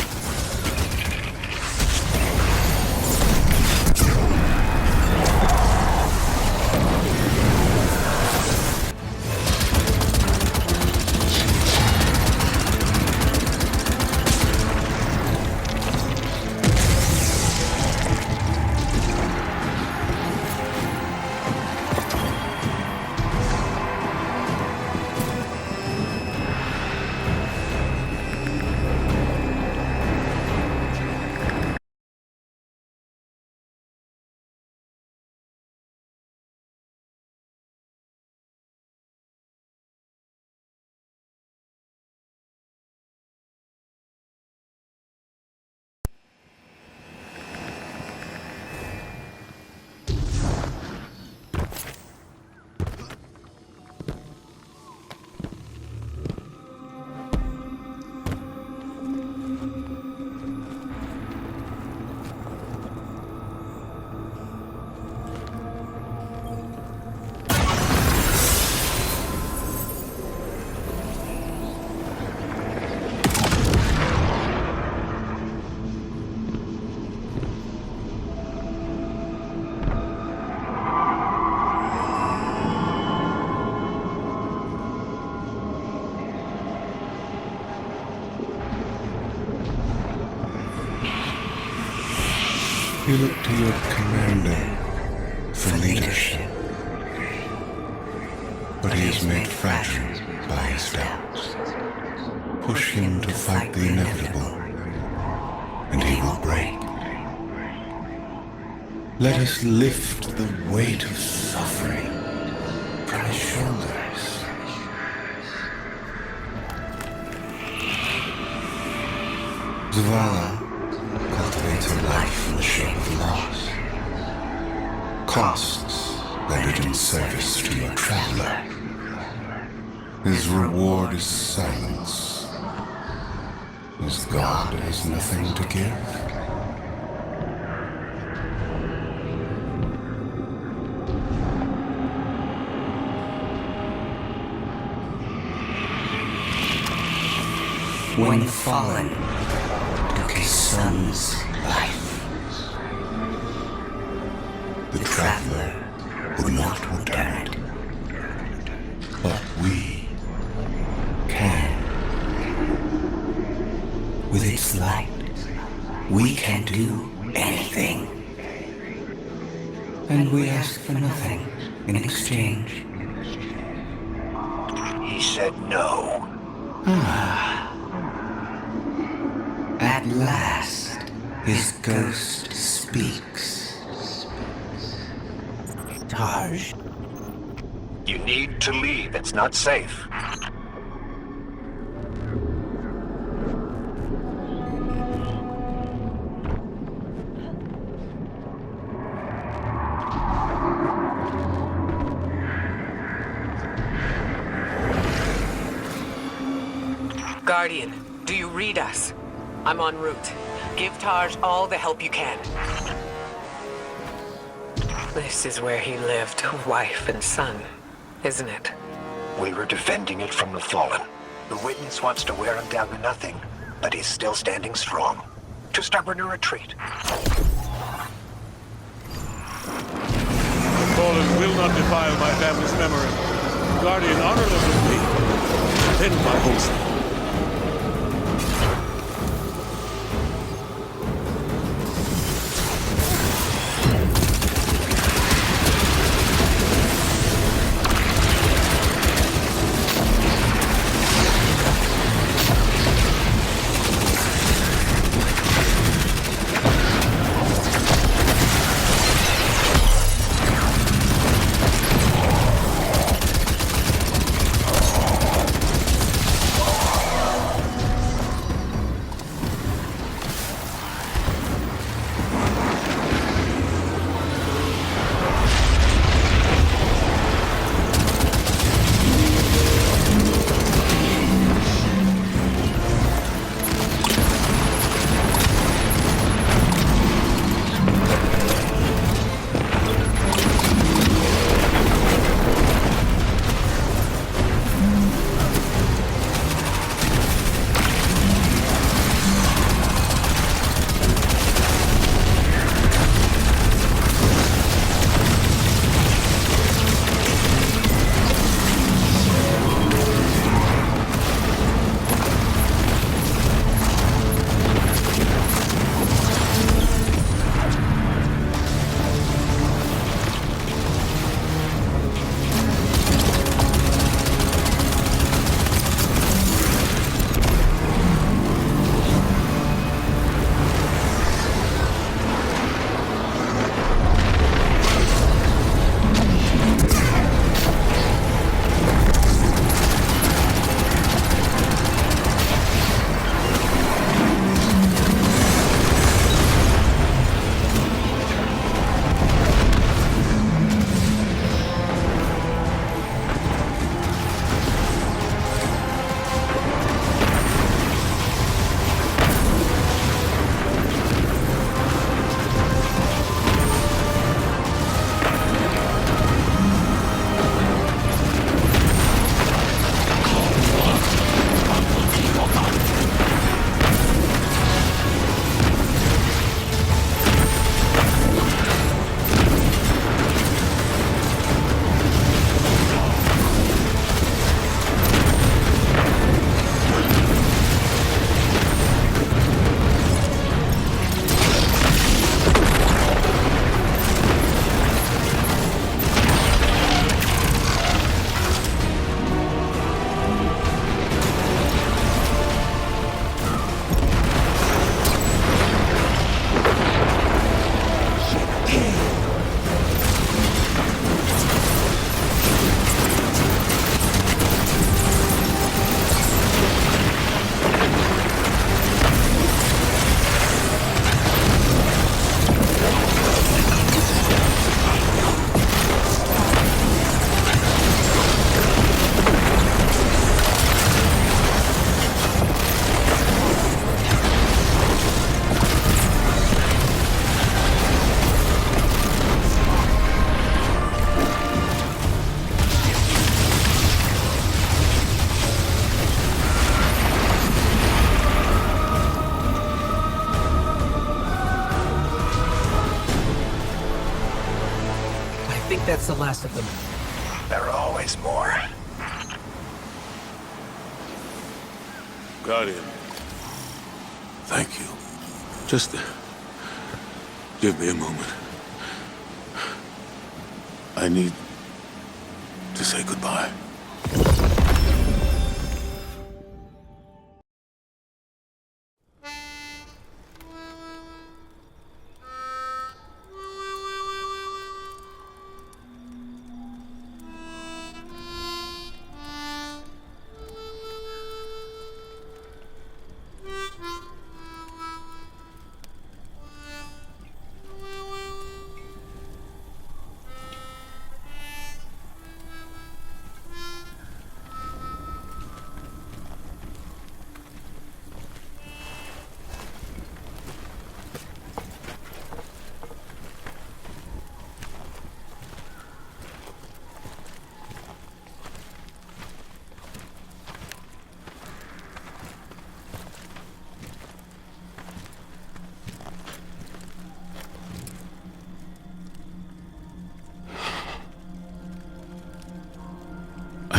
You look to your commander for leadership. But he is made fragile by his doubts. Push him to fight the inevitable, and he will break. Let us lift the weight of suffering from his shoulders. Zavala cultivates a life in the shape of loss. Costs rendered in service to your traveler. His reward is silence. His God has nothing to give. When the fallen took his son's life, The traveler would not return it. But we can. with its light, we can do anything. And we ask for nothing in exchange. He said no. At last, his ghost speaks. Taj. You need to leave. It's not safe. Guardian, do you read us? I'm en route. Give Taj all the help you can. This is where he lived, wife and son, isn't it? We were defending it from the Fallen. The Witness wants to wear him down to nothing, but he's still standing strong. Too stubborn to retreat. The Fallen will not defile my family's memory. Guardian, honor them with me. Defend my host. That's the last of them. There are always more. Guardian, thank you. Just give me a moment. I need to say goodbye.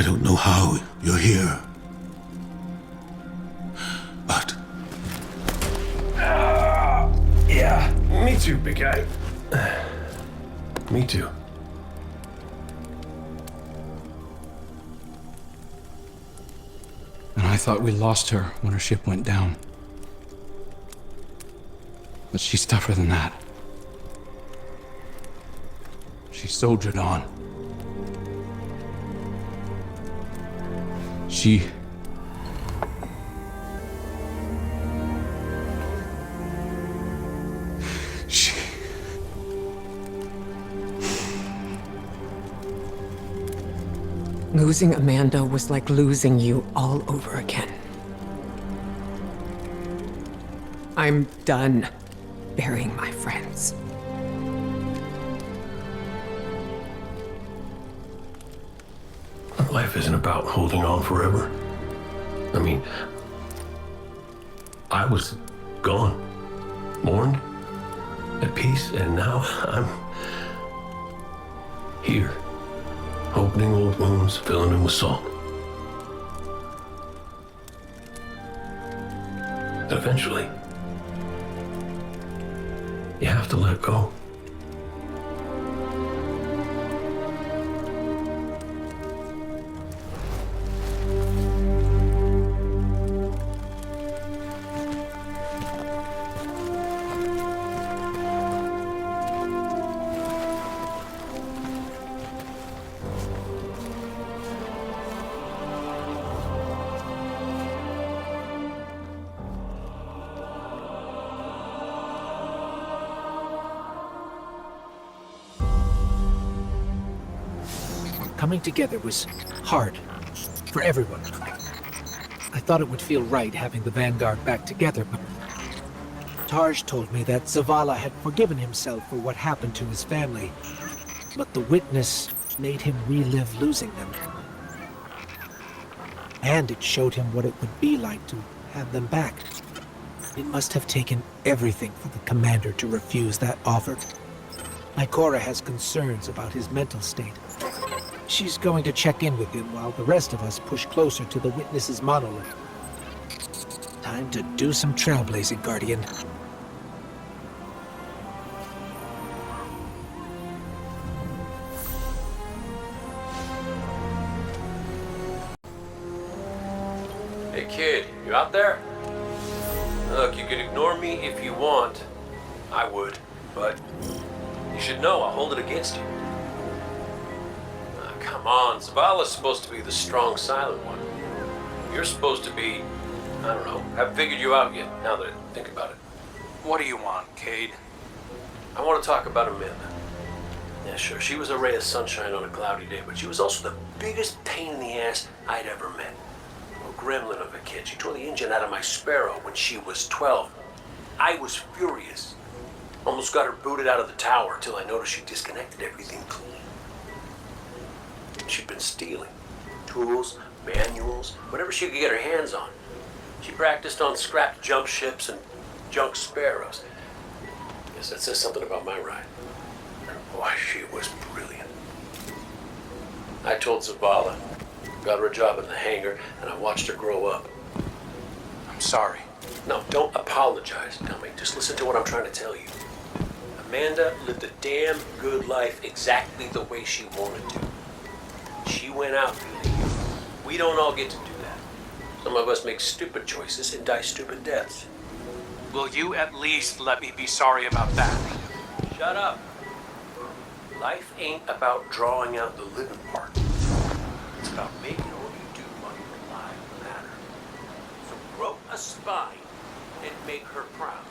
don't know how you're here. But Yeah, me too, big guy. Me too. And I thought we lost her when her ship went down. But she's tougher than that. She soldiered on. She... Losing Amanda was like losing you all over again. I'm done burying my friends. Life isn't about holding on forever. I mean, I was gone, mourned, at peace, and now I'm here, opening old wounds, filling them with salt. Eventually, you have to let go. Coming together was hard for everyone. I thought it would feel right having the Vanguard back together, but Tarj told me that Zavala had forgiven himself for what happened to his family, but the witness made him relive losing them. And it showed him what it would be like to have them back. It must have taken everything for the commander to refuse that offer. Ikora has concerns about his mental state. She's going to check in with him while the rest of us push closer to the witness's monolith. Time to do some trailblazing, Guardian. Hey kid, you out there? Look, you can ignore me if you want. I would, but you should know I'll hold it against you. Come on, Zavala's supposed to be the strong, silent one. You're supposed to be, I don't know, haven't figured you out yet, now that I think about it. What do you want, Cade? I want to talk about Amanda. Yeah, sure, she was a ray of sunshine on a cloudy day, but she was also the biggest pain in the ass I'd ever met. A gremlin of a kid. She tore the engine out of my Sparrow when she was 12. I was furious. Almost got her booted out of the tower until I noticed she disconnected everything clean. She'd been stealing. Tools, manuals, whatever she could get her hands on. She practiced on scrapped jump ships and junk Sparrows. Guess that says something about my ride. Boy, she was brilliant. I told Zavala, got her a job in the hangar, and I watched her grow up. I'm sorry. No, don't apologize, dummy. Just listen to what I'm trying to tell you. Amanda lived a damn good life exactly the way she wanted to. She went out through the youth. We don't all get to do that. Some of us make stupid choices and die stupid deaths. Will you at least let me be sorry about that? Shut up. Life ain't about drawing out the living part. It's about making all you do while you're alive matter. So grow a spine and make her proud.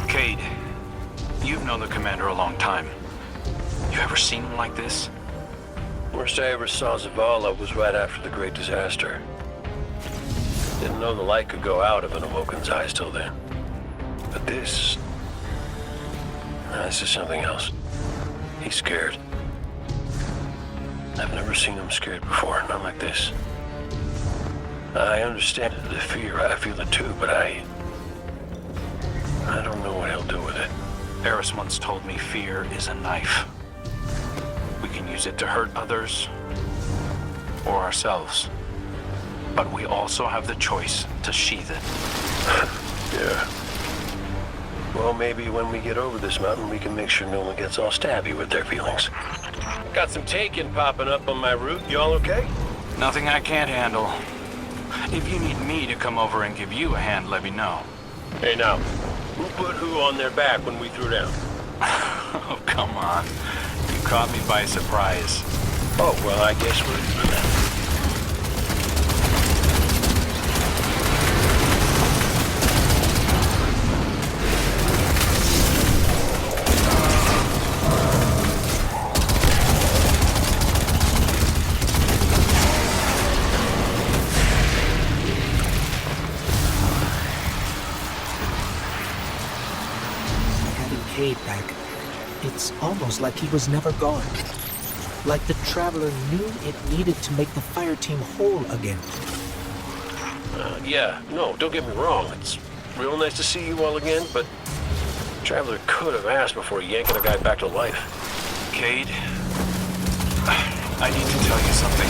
Cade, you've known the commander a long time. You ever seen him like this? Worst I ever saw Zavala was right after the Great Disaster. Didn't know the light could go out of an Awoken's eyes till then. But this is something else. He's scared. I've never seen him scared before, not like this. I understand the fear, I feel it too, but I don't know what he'll do with it. Eris once told me fear is a knife. We can use it to hurt others or ourselves. But we also have the choice to sheath it. Yeah. Well, maybe when we get over this mountain, we can make sure no one gets all stabby with their feelings. Got some taking popping up on my route. Y'all okay? Nothing I can't handle. If you need me to come over and give you a hand, let me know. Hey, now, who put who on their back when we threw down? Oh, come on. You caught me by surprise. Oh, well, I guess we're even then. Cade back. It's almost like he was never gone. Like the Traveler knew it needed to make the fire team whole again. Yeah, no, don't get me wrong. It's real nice to see you all again, but Traveler could have asked before yanking a guy back to life. Cade, I need to tell you something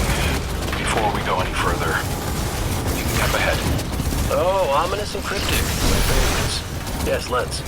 before we go any further. You can step ahead. Oh, ominous and cryptic. My favorites. Yes, let's.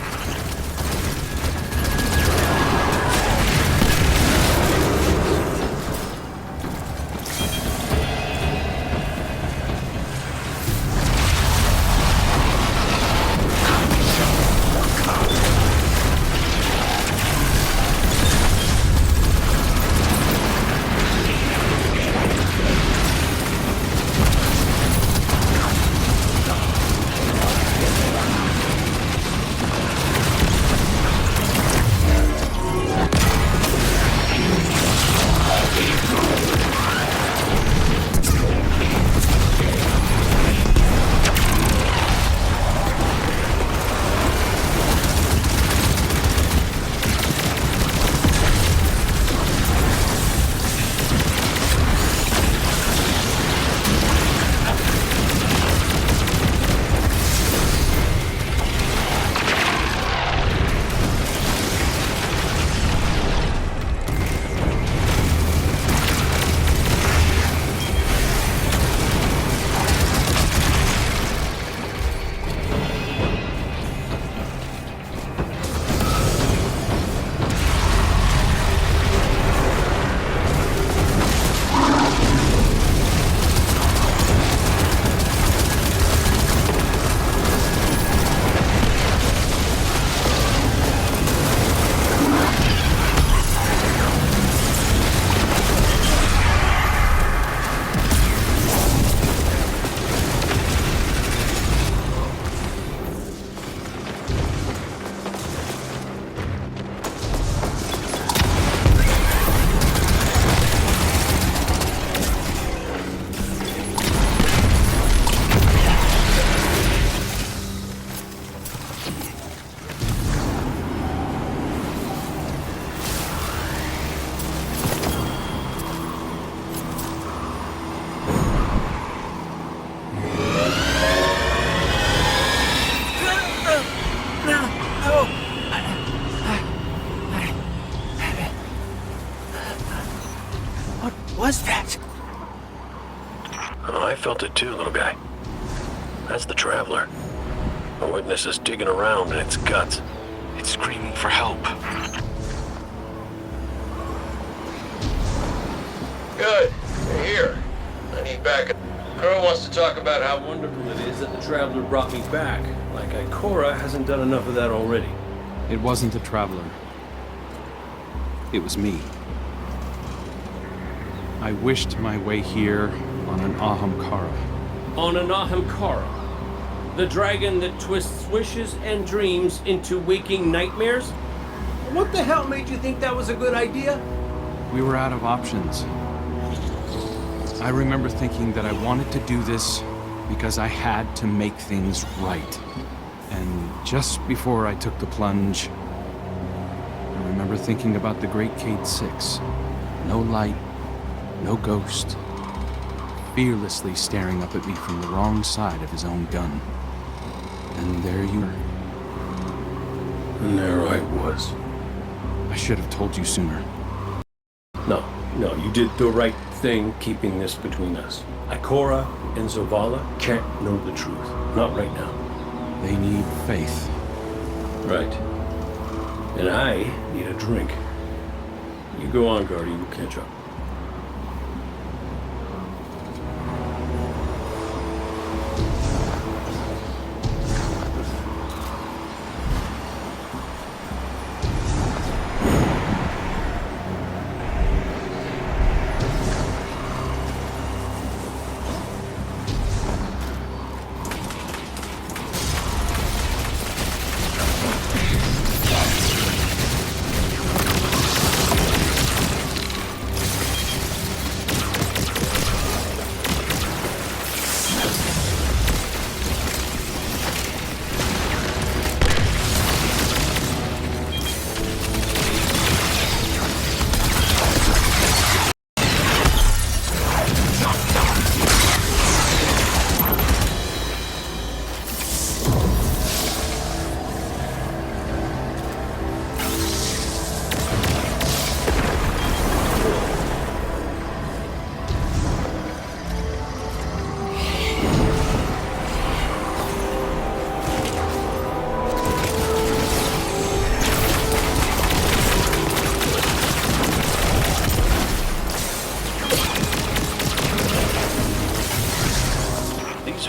Was that? Oh, I felt it too, little guy. That's the Traveler. The witness is digging around in its guts. It's screaming for help. Good. You're here. I need backup. Crow wants to talk about how Wonderful it is that the Traveler brought me back. Like Ikora hasn't done enough of that already. It wasn't the Traveler. It was me. I wished my way here on an Ahamkara. On an Ahamkara? The dragon that twists wishes and dreams into waking nightmares? What the hell made you think that was a good idea? We were out of options. I remember thinking that I wanted to do this because I had to make things right. And just before I took the plunge, I remember thinking about the Great Cade 6. No light, no ghost, fearlessly staring up at me from the wrong side of his own gun. And there you were, And there I was. I should have told you sooner. No, you did the right thing keeping this between us. Ikora and Zavala can't know the truth. Not right now. They need faith. Right. And I need a drink. You go on, Guardian. We'll catch up.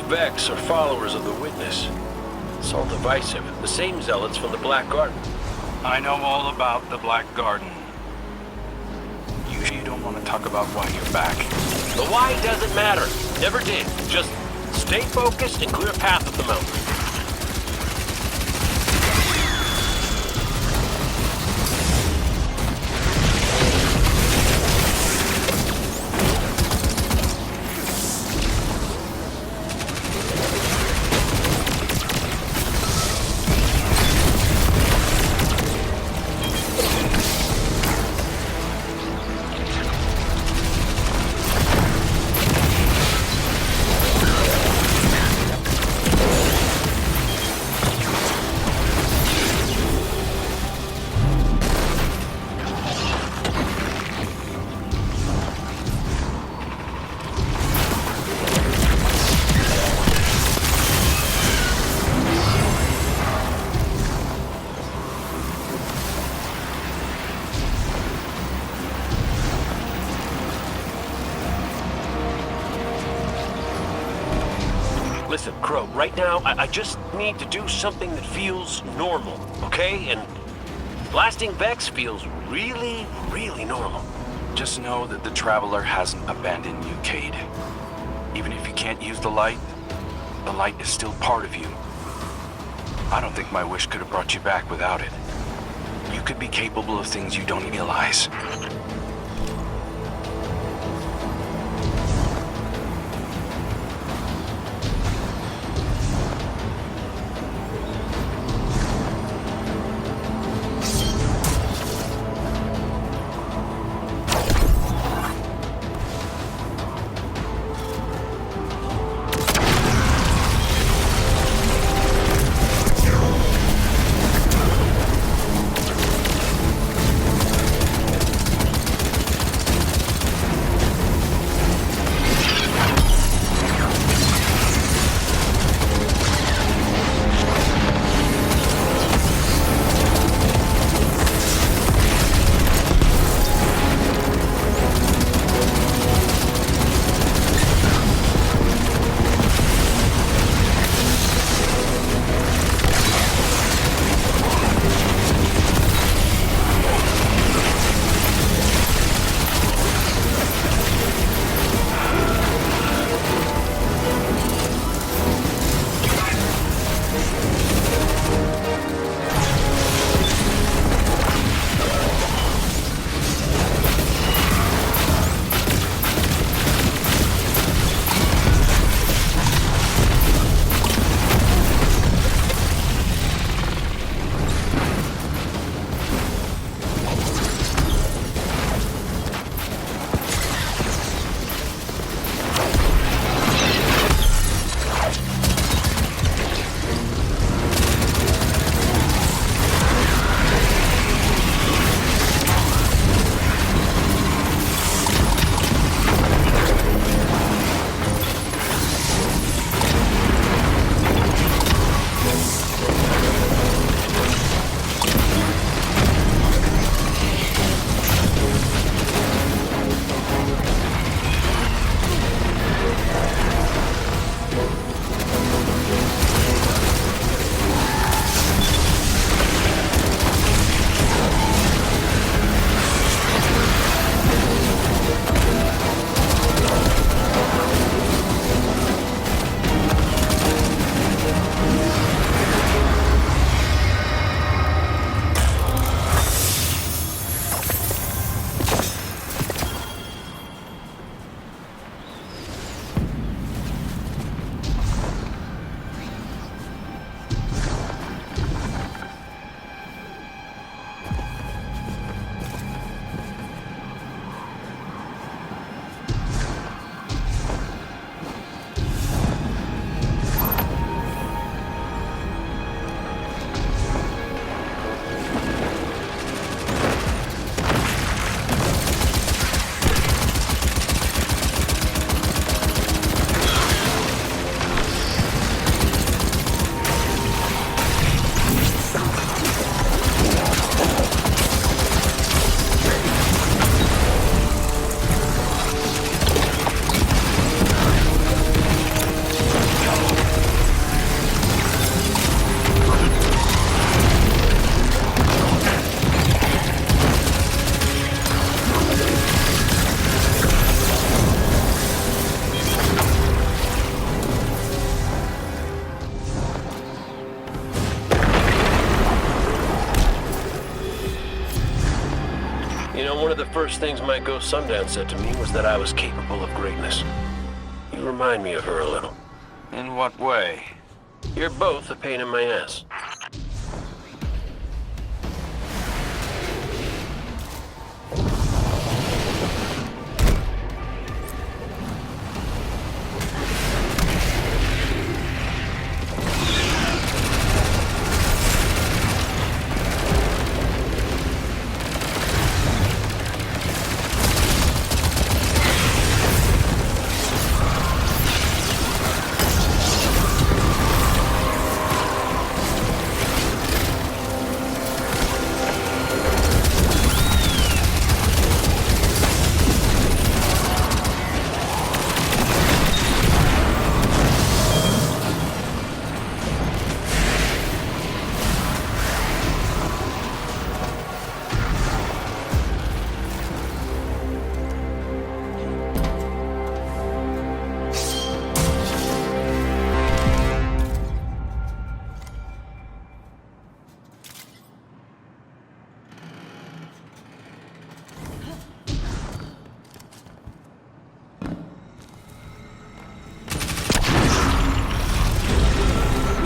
Vex are followers of the Witness. It's all divisive. The same zealots from the Black Garden. I know all about the Black Garden. You don't want to talk about why you're back. The why doesn't matter. Never did. Just stay focused and clear a path up the mountain. Listen, Crow, right now, I just need to do something that feels normal, okay? And blasting Vex feels really, really normal. Just know that the Traveler hasn't abandoned you, Cade. Even if you can't use the light is still part of you. I don't think my wish could have brought you back without it. You could be capable of things you don't realize. first things my ghost Sundown said to me was that I was capable of greatness. You remind me of her a little. In what way? You're both a pain in my ass.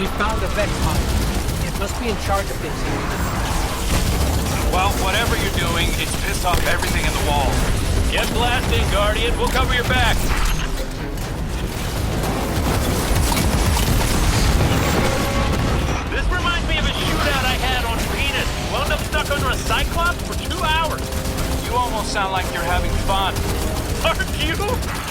We found a Vex mine. It must be in charge of this. Well, whatever you're doing, it's pissed off everything in the wall. Get blasting, Guardian. We'll cover your back. This reminds me of a shootout I had on Venus. Wound up stuck under a Cyclops for 2 hours. You almost sound like you're having fun. Aren't you?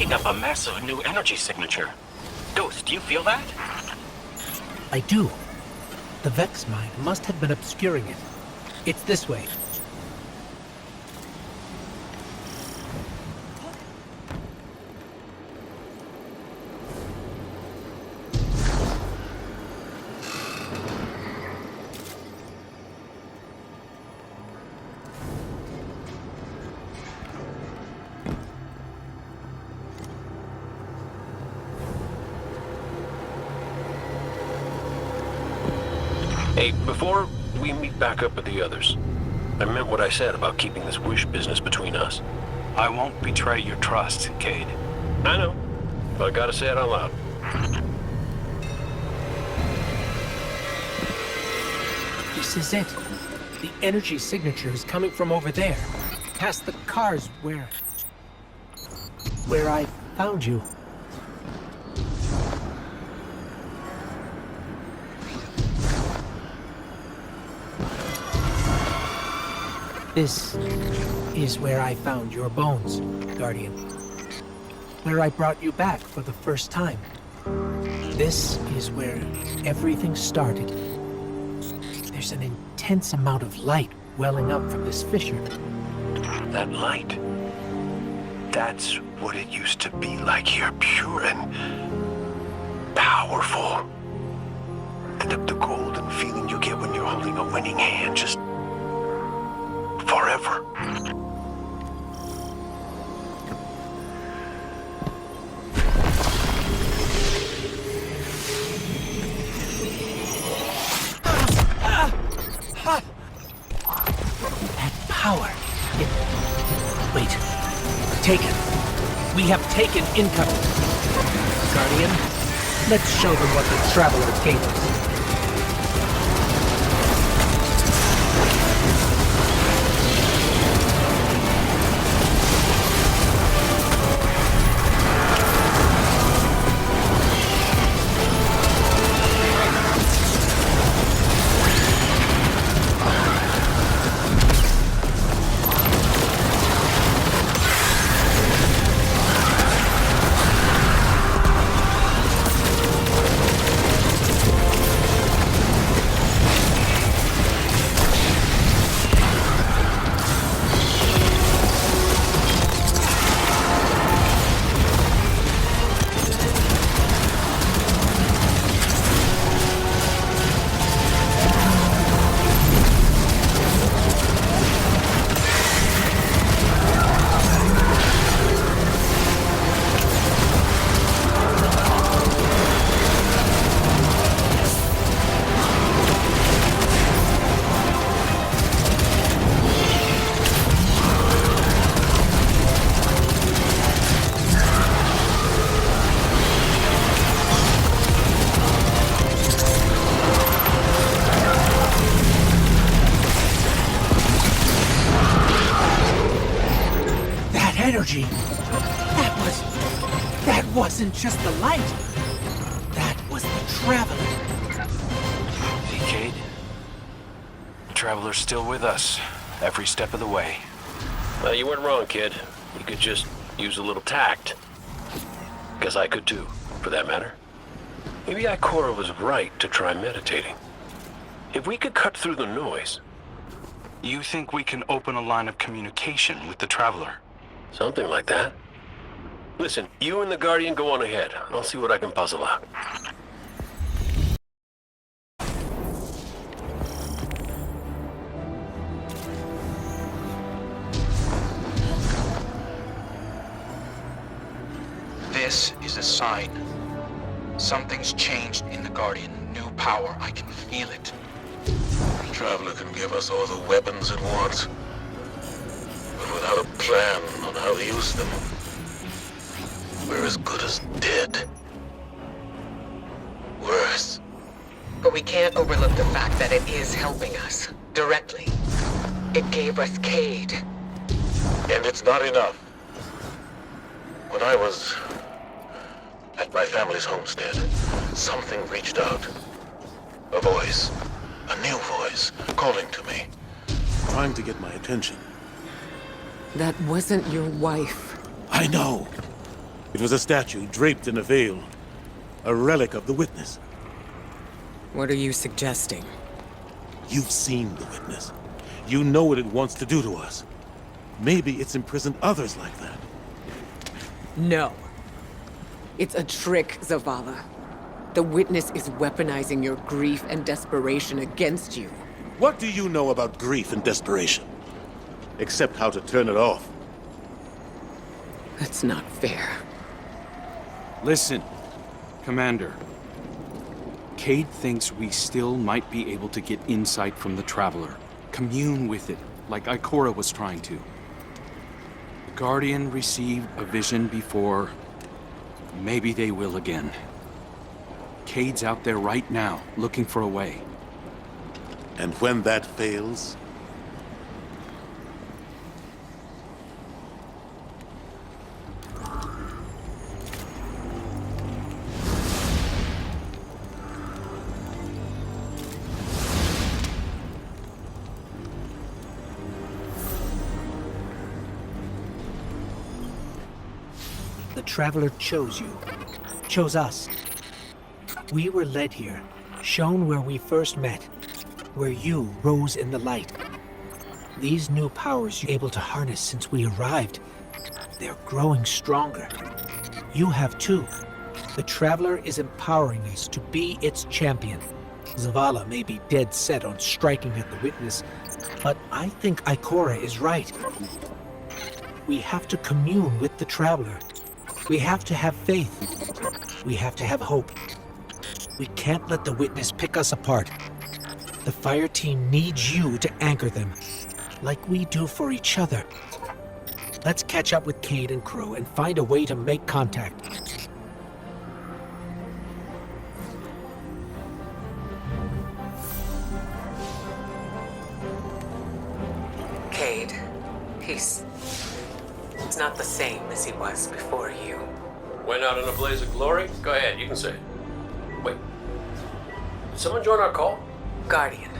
picking up a massive new energy signature. Ghost, do you feel that? I do. The Vex mine must have been obscuring it. It's this way. Hey, before we meet back up with the others, I meant what I said about keeping this Wish business between us. I won't betray your trust, Cade. I know, but I gotta say it out loud. This is it. The energy signature is coming from over there, past the cars where I found you. This is where I found your bones, Guardian. Where I brought you back for the first time. This is where everything started. There's an intense amount of light welling up from this fissure. That light. That's what it used to be like here, pure and powerful. The golden feeling you get when you're holding a winning hand, just forever. That power. Wait. Taken. We have taken incoming. Guardian, let's show them what the Traveler gave us. Energy. That wasn't just the light. That was the Traveler. See, Cade? The Traveler's still with us, every step of the way. You weren't wrong, kid. You could just use a little tact. Guess I could too, for that matter. Maybe Ikora was right to try meditating. If we could cut through the noise... You think we can open a line of communication with the Traveler? Something like that. Listen, you and the Guardian go on ahead. I'll see what I can puzzle out. This is a sign. Something's changed in the Guardian. New power. I can feel it. The Traveler can give us all the weapons it wants, but without a plan on how to use them, we're as good as dead. Worse. But we can't overlook the fact that it is helping us. Directly. It gave us Cade. And it's not enough. When I was at my family's homestead, something reached out. A voice. A new voice, calling to me. Trying to get my attention. That wasn't your wife. I know. It was a statue draped in a veil. A relic of the Witness. What are you suggesting? You've seen the Witness. You know what it wants to do to us. Maybe it's imprisoned others like that. No. It's a trick, Zavala. The Witness is weaponizing your grief and desperation against you. What do you know about grief and desperation? Except how to turn it off. That's not fair. Listen, Commander. Cade thinks we still might be able to get insight from the Traveler. Commune with it, like Ikora was trying to. The Guardian received a vision before. Maybe they will again. Cade's out there right now, looking for a way. And when that fails, The Traveler chose you. Chose us. We were led here, shown where we first met, where you rose in the light. These new powers you're able to harness since we arrived, they're growing stronger. You have too. The Traveler is empowering us to be its champion. Zavala may be dead set on striking at the Witness, but I think Ikora is right. We have to commune with the Traveler. We have to have faith. We have to have hope. We can't let the Witness pick us apart. The fire team needs you to anchor them, like we do for each other. Let's catch up with Cade and crew and find a way to make contact. Cade, he's not the same as he was before you. Went out in a blaze of glory? Go ahead, you can say it. Wait. Did someone join our call? Guardian,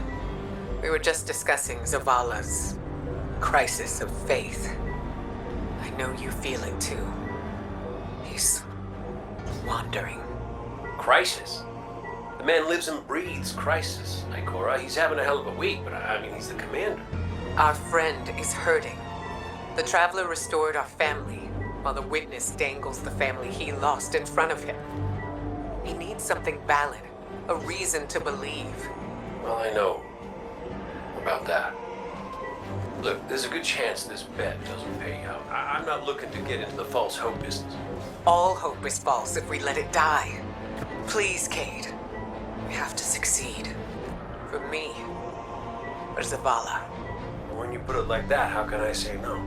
we were just discussing Zavala's crisis of faith. I know you feel it too. He's wandering. Crisis? The man lives and breathes crisis, Ikora. He's having a hell of a week, but I mean, he's the commander. Our friend is hurting. The Traveler restored our family, while the Witness dangles the family he lost in front of him. He needs something valid, a reason to believe. Well, I know about that. Look, there's a good chance this bet doesn't pay out. I'm not looking to get into the false hope business. All hope is false if we let it die. Please, Cade. We have to succeed. For me. For Zavala. When you put it like that, how can I say no?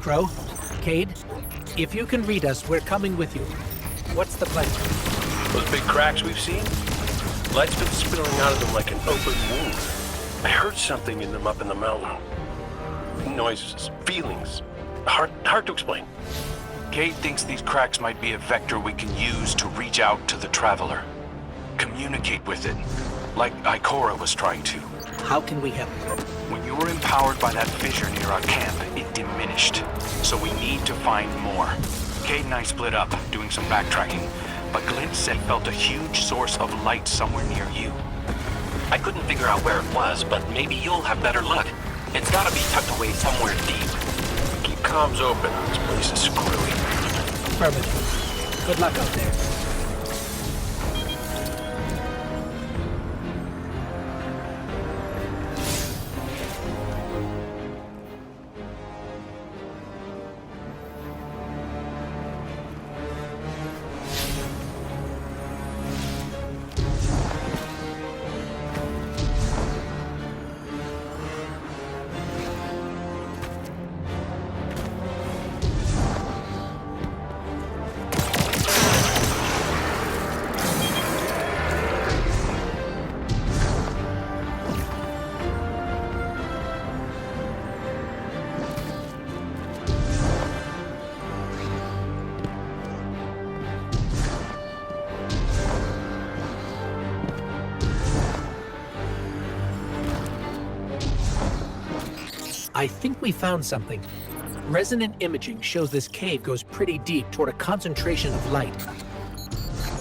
Crow, Cade, if you can read us, we're coming with you. What's the plan? Those big cracks we've seen? Light's been spilling out of them like an open wound. I heard something in them up in the mountain. Noises, feelings. Hard to explain. Cade thinks these cracks might be a vector we can use to reach out to the Traveler. Communicate with it, like Ikora was trying to. How can we help? When you were empowered by that fissure near our camp, it diminished. So we need to find more. Cade and I split up, doing some backtracking, but Glint said he felt a huge source of light somewhere near you. I couldn't figure out where it was, but maybe you'll have better luck. It's gotta be tucked away somewhere deep. Keep comms open. This place is screwy. Affirmative. Good luck out there. I think we found something. Resonant imaging shows this cave goes pretty deep toward a concentration of light.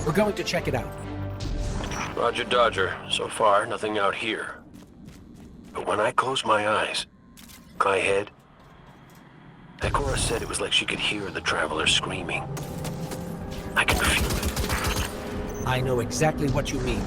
We're going to check it out. Roger Dodger. So far, nothing out here. But when I close my eyes, my head, Ikora said it was like she could hear the Traveler screaming. I can feel it. I know exactly what you mean.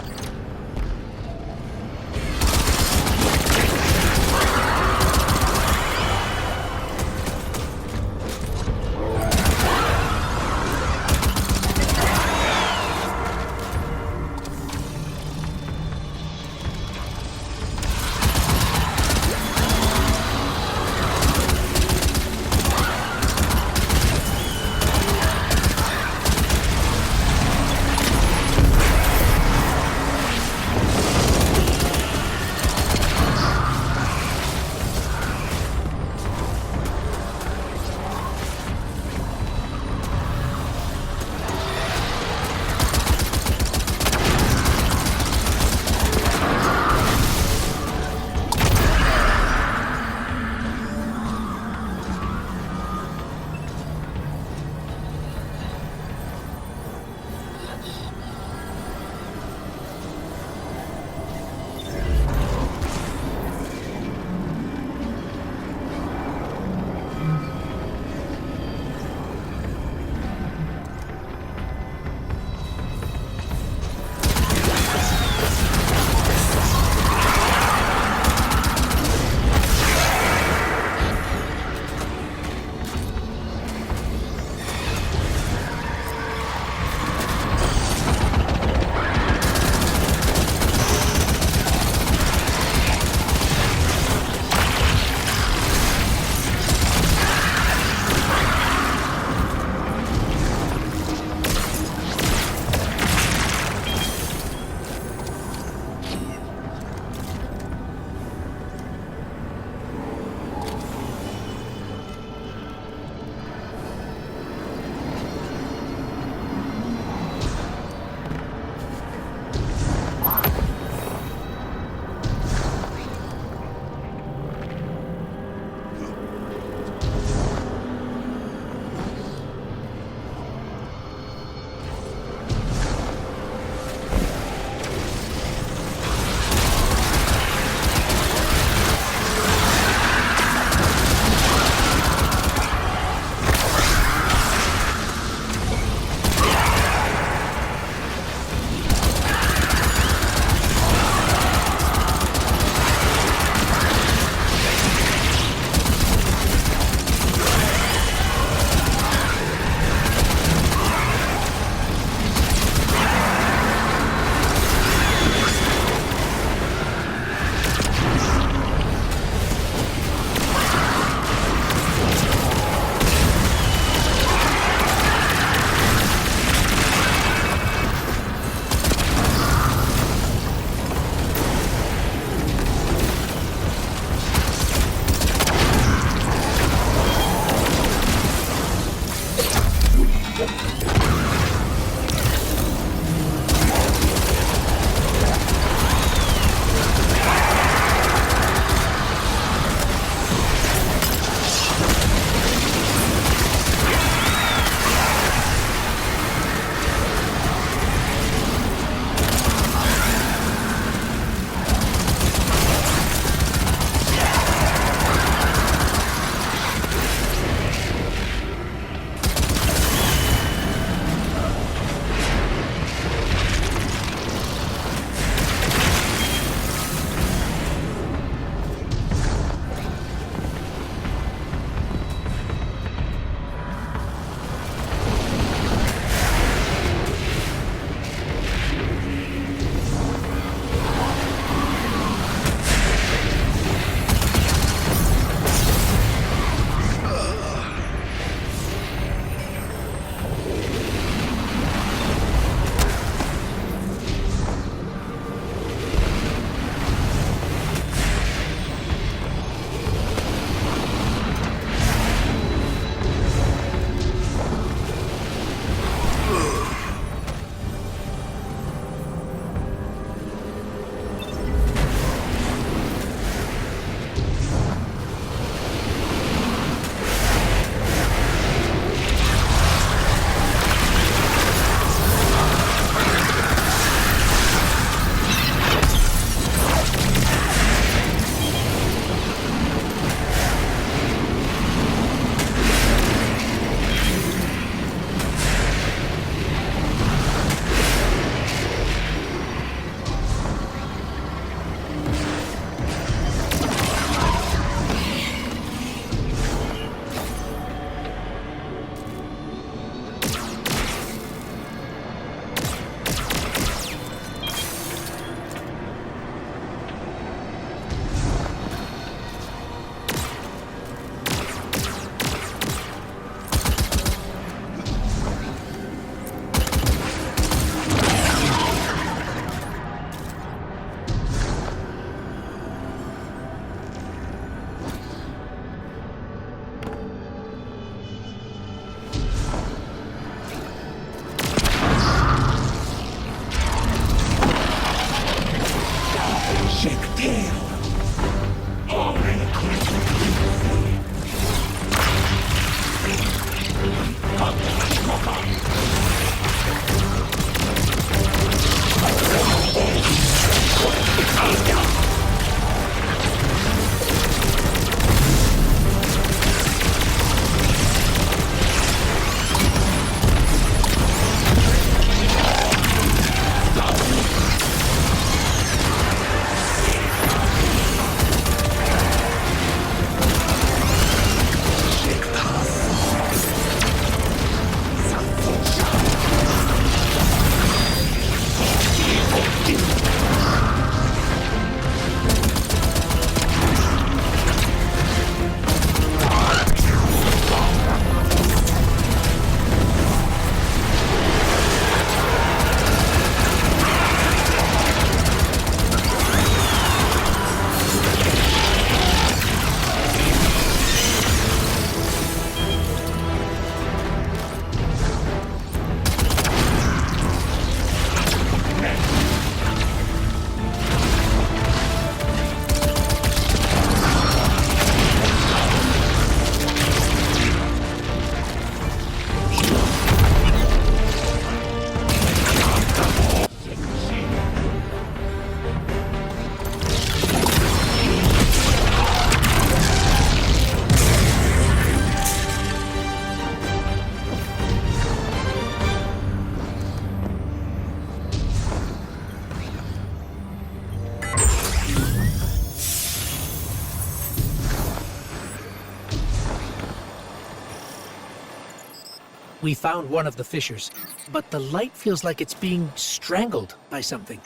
We found one of the fissures, but the light feels like it's being strangled by something.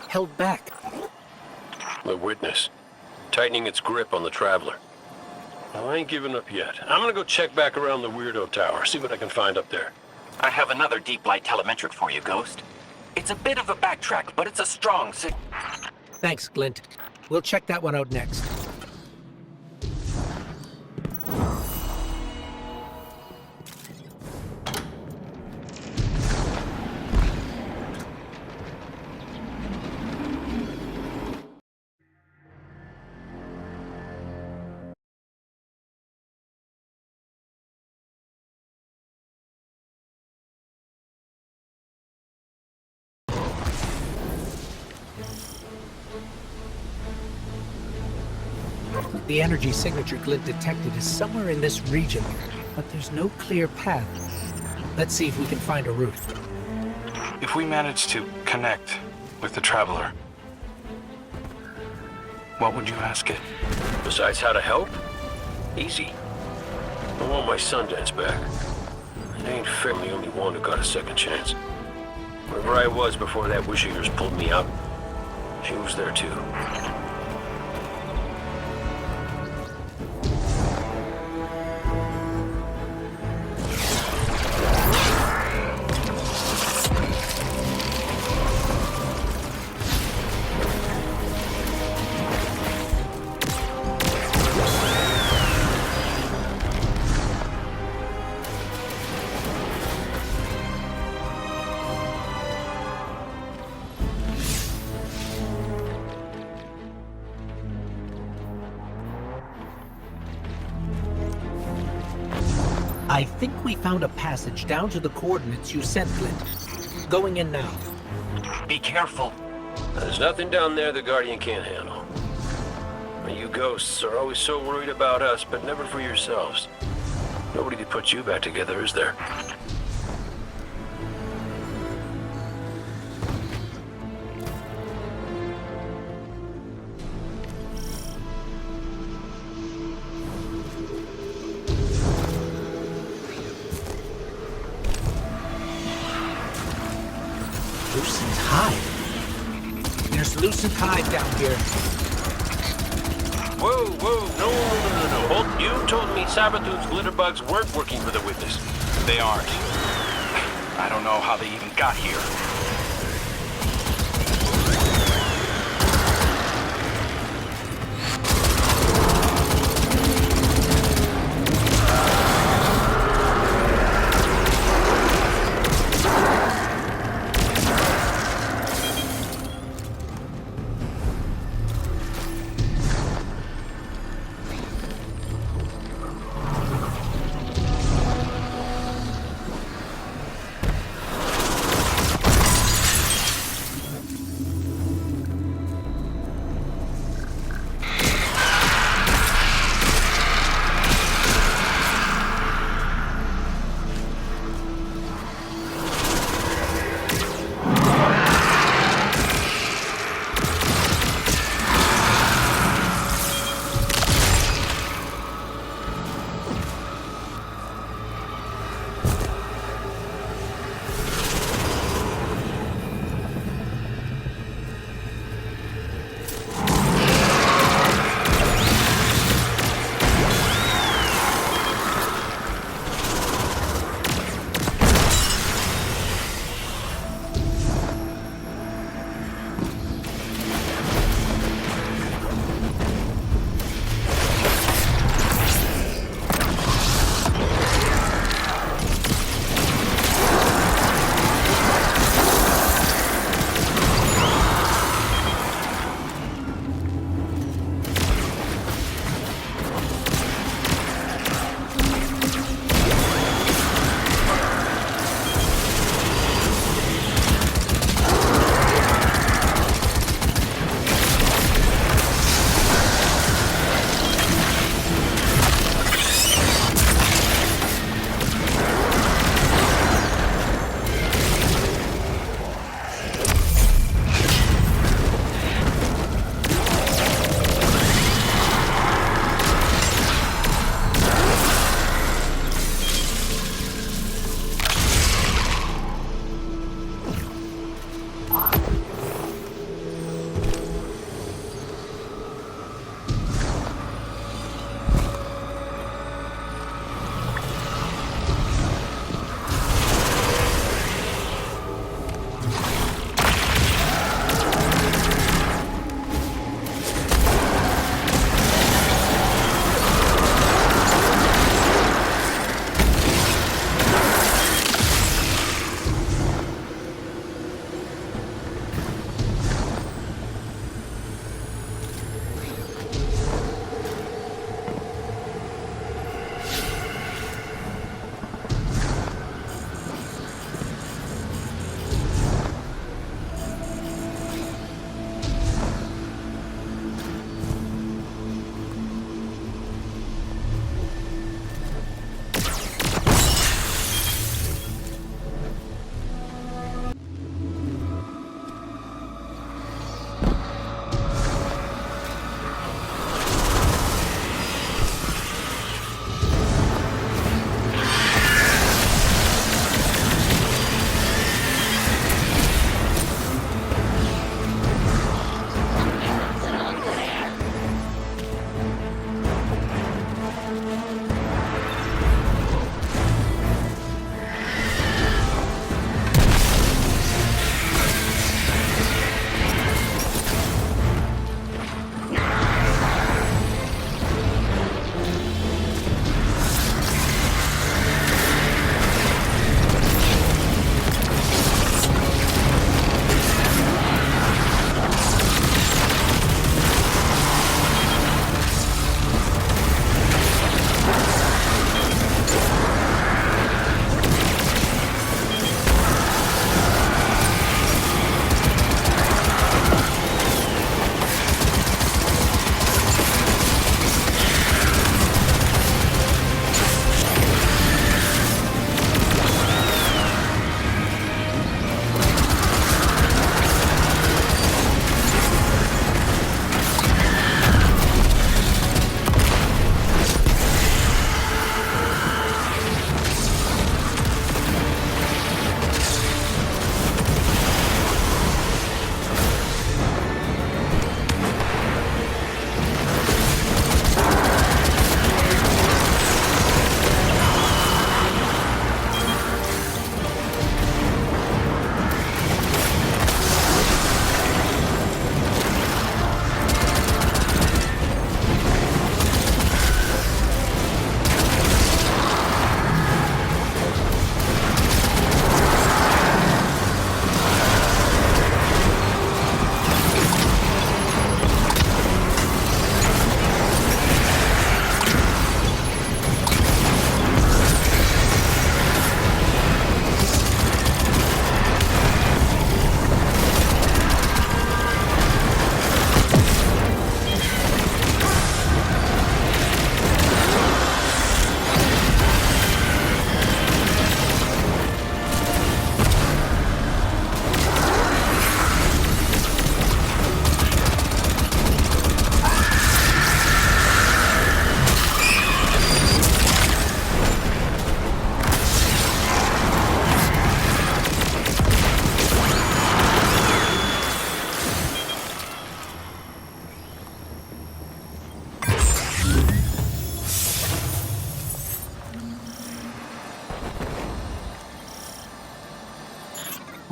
Held back. The witness. Tightening its grip on the Traveler. Well, I ain't giving up yet. I'm gonna go check back around the Weirdo Tower, see what I can find up there. I have another deep light telemetric for you, Ghost. It's a bit of a backtrack, but it's a strong Thanks, Glint. We'll check that one out next. The energy signature Glint detected is somewhere in this region, but there's no clear path. Let's see if we can find a route. If we manage to connect with the Traveler, what would you ask it? Besides how to help? Easy. I want my Sundance back. It ain't fair I'm the only one who got a second chance. Wherever I was before that Wish Eaters pulled me out, she was there too. I think we found a passage down to the coordinates you sent, Glint. Going in now. Be careful. There's nothing down there the Guardian can't handle. You ghosts are always so worried about us, but never for yourselves. Nobody to put you back together, is there? Lucent Hive. There's Lucent Hive down here. Whoa, no. Hold, you told me Sabathoon's glitterbugs weren't working for the Witness. They aren't. I don't know how they even got here.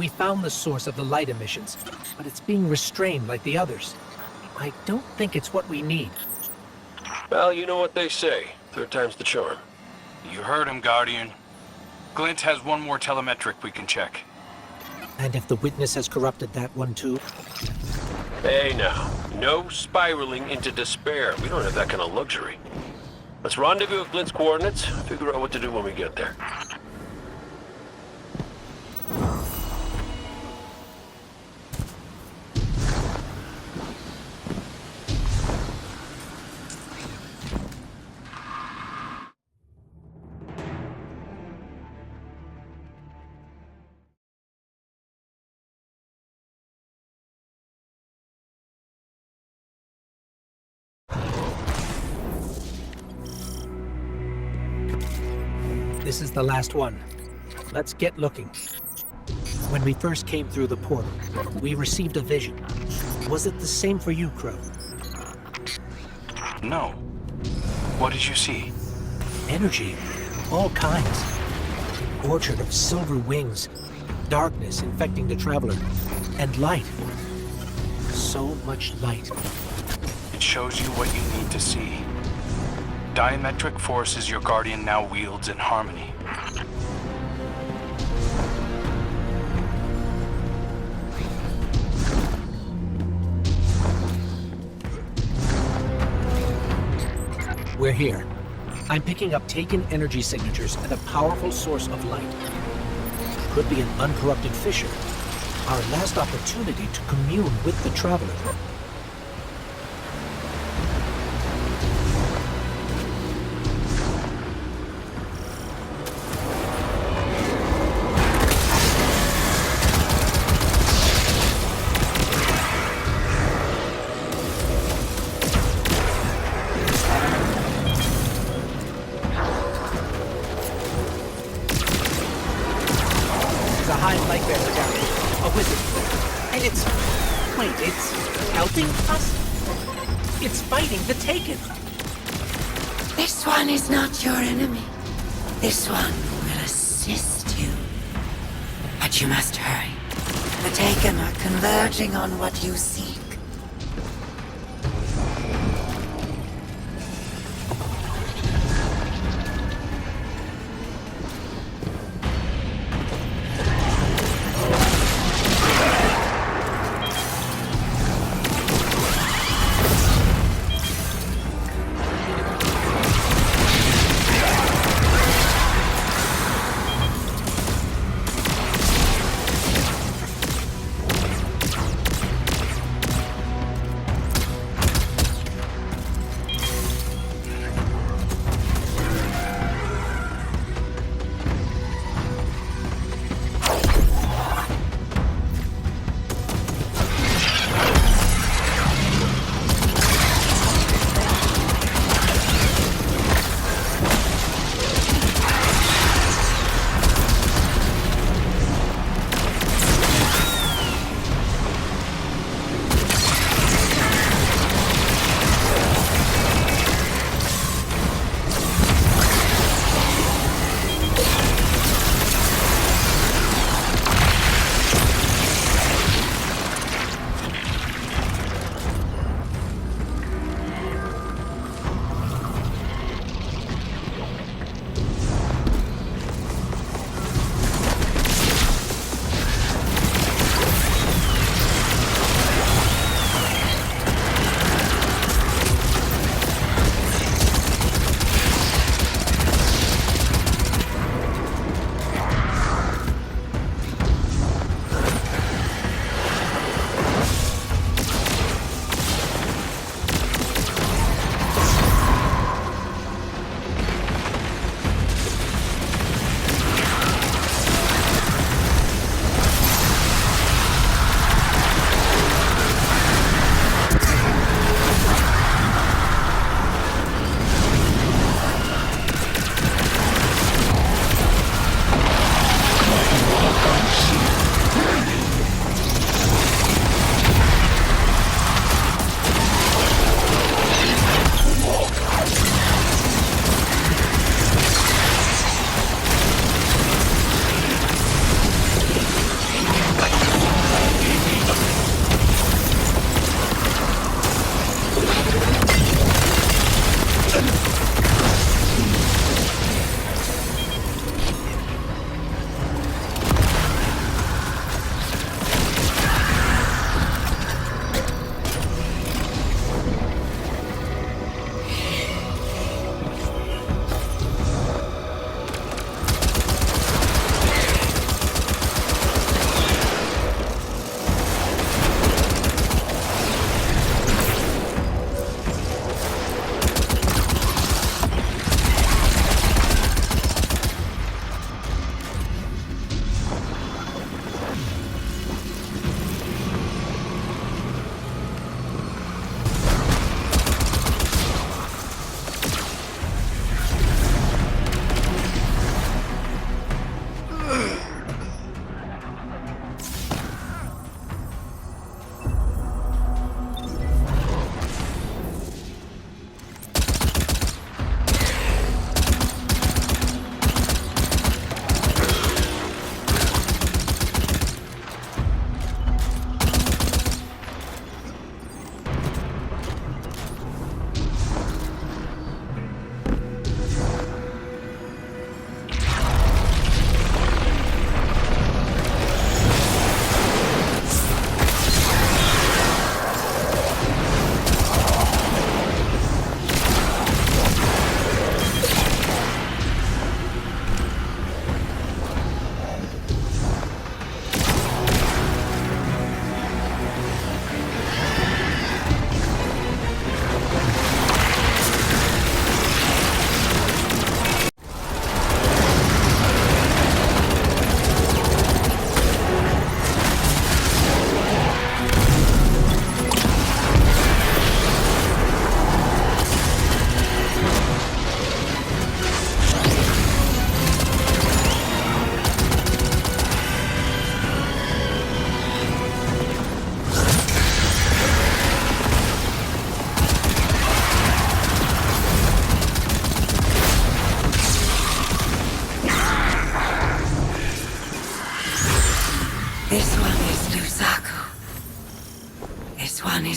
We found the source of the light emissions, but it's being restrained like the others. I don't think it's what we need. Well, you know what they say. Third time's the charm. You heard him, Guardian. Glint has one more telemetric we can check. And if the witness has corrupted that one too? Hey now, no spiraling into despair. We don't have that kind of luxury. Let's rendezvous at Glint's coordinates, figure out what to do when we get there. This is the last one. Let's get looking. When we first came through the portal, we received a vision. Was it the same for you, Crow? No. What did you see? Energy. All kinds. An orchard of silver wings. Darkness infecting the Traveler. And light. So much light. It shows you what you need to see. Diametric forces your Guardian now wields in harmony. We're here. I'm picking up taken energy signatures and a powerful source of light. Could be an uncorrupted fissure. Our last opportunity to commune with the Traveler. This one is not your enemy. This one will assist you. But you must hurry. The Taken are converging on what you seek.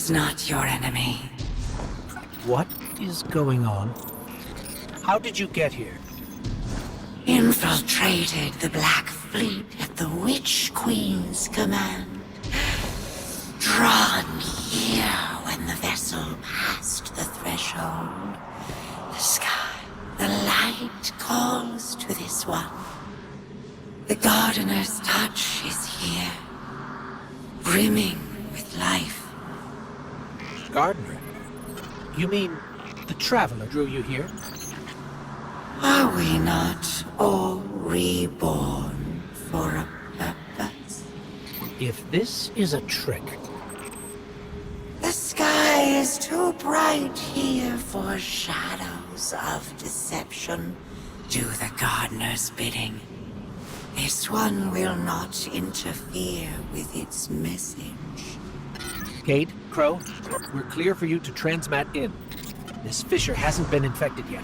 is not your enemy. What is going on? How did you get here? Infiltrated the Black Fleet at the Witch Queen's command. Drawn here when the vessel passed the threshold. The sky, the light calls to this one. The Gardener's touch is here, brimming with life. Gardener? You mean the Traveler drew you here? Are we not all reborn for a purpose? If this is a trick... The sky is too bright here for shadows of deception. Do the Gardener's bidding. This one will not interfere with its message. Cade, Crow, we're clear for you to transmat in. This fissure hasn't been infected yet.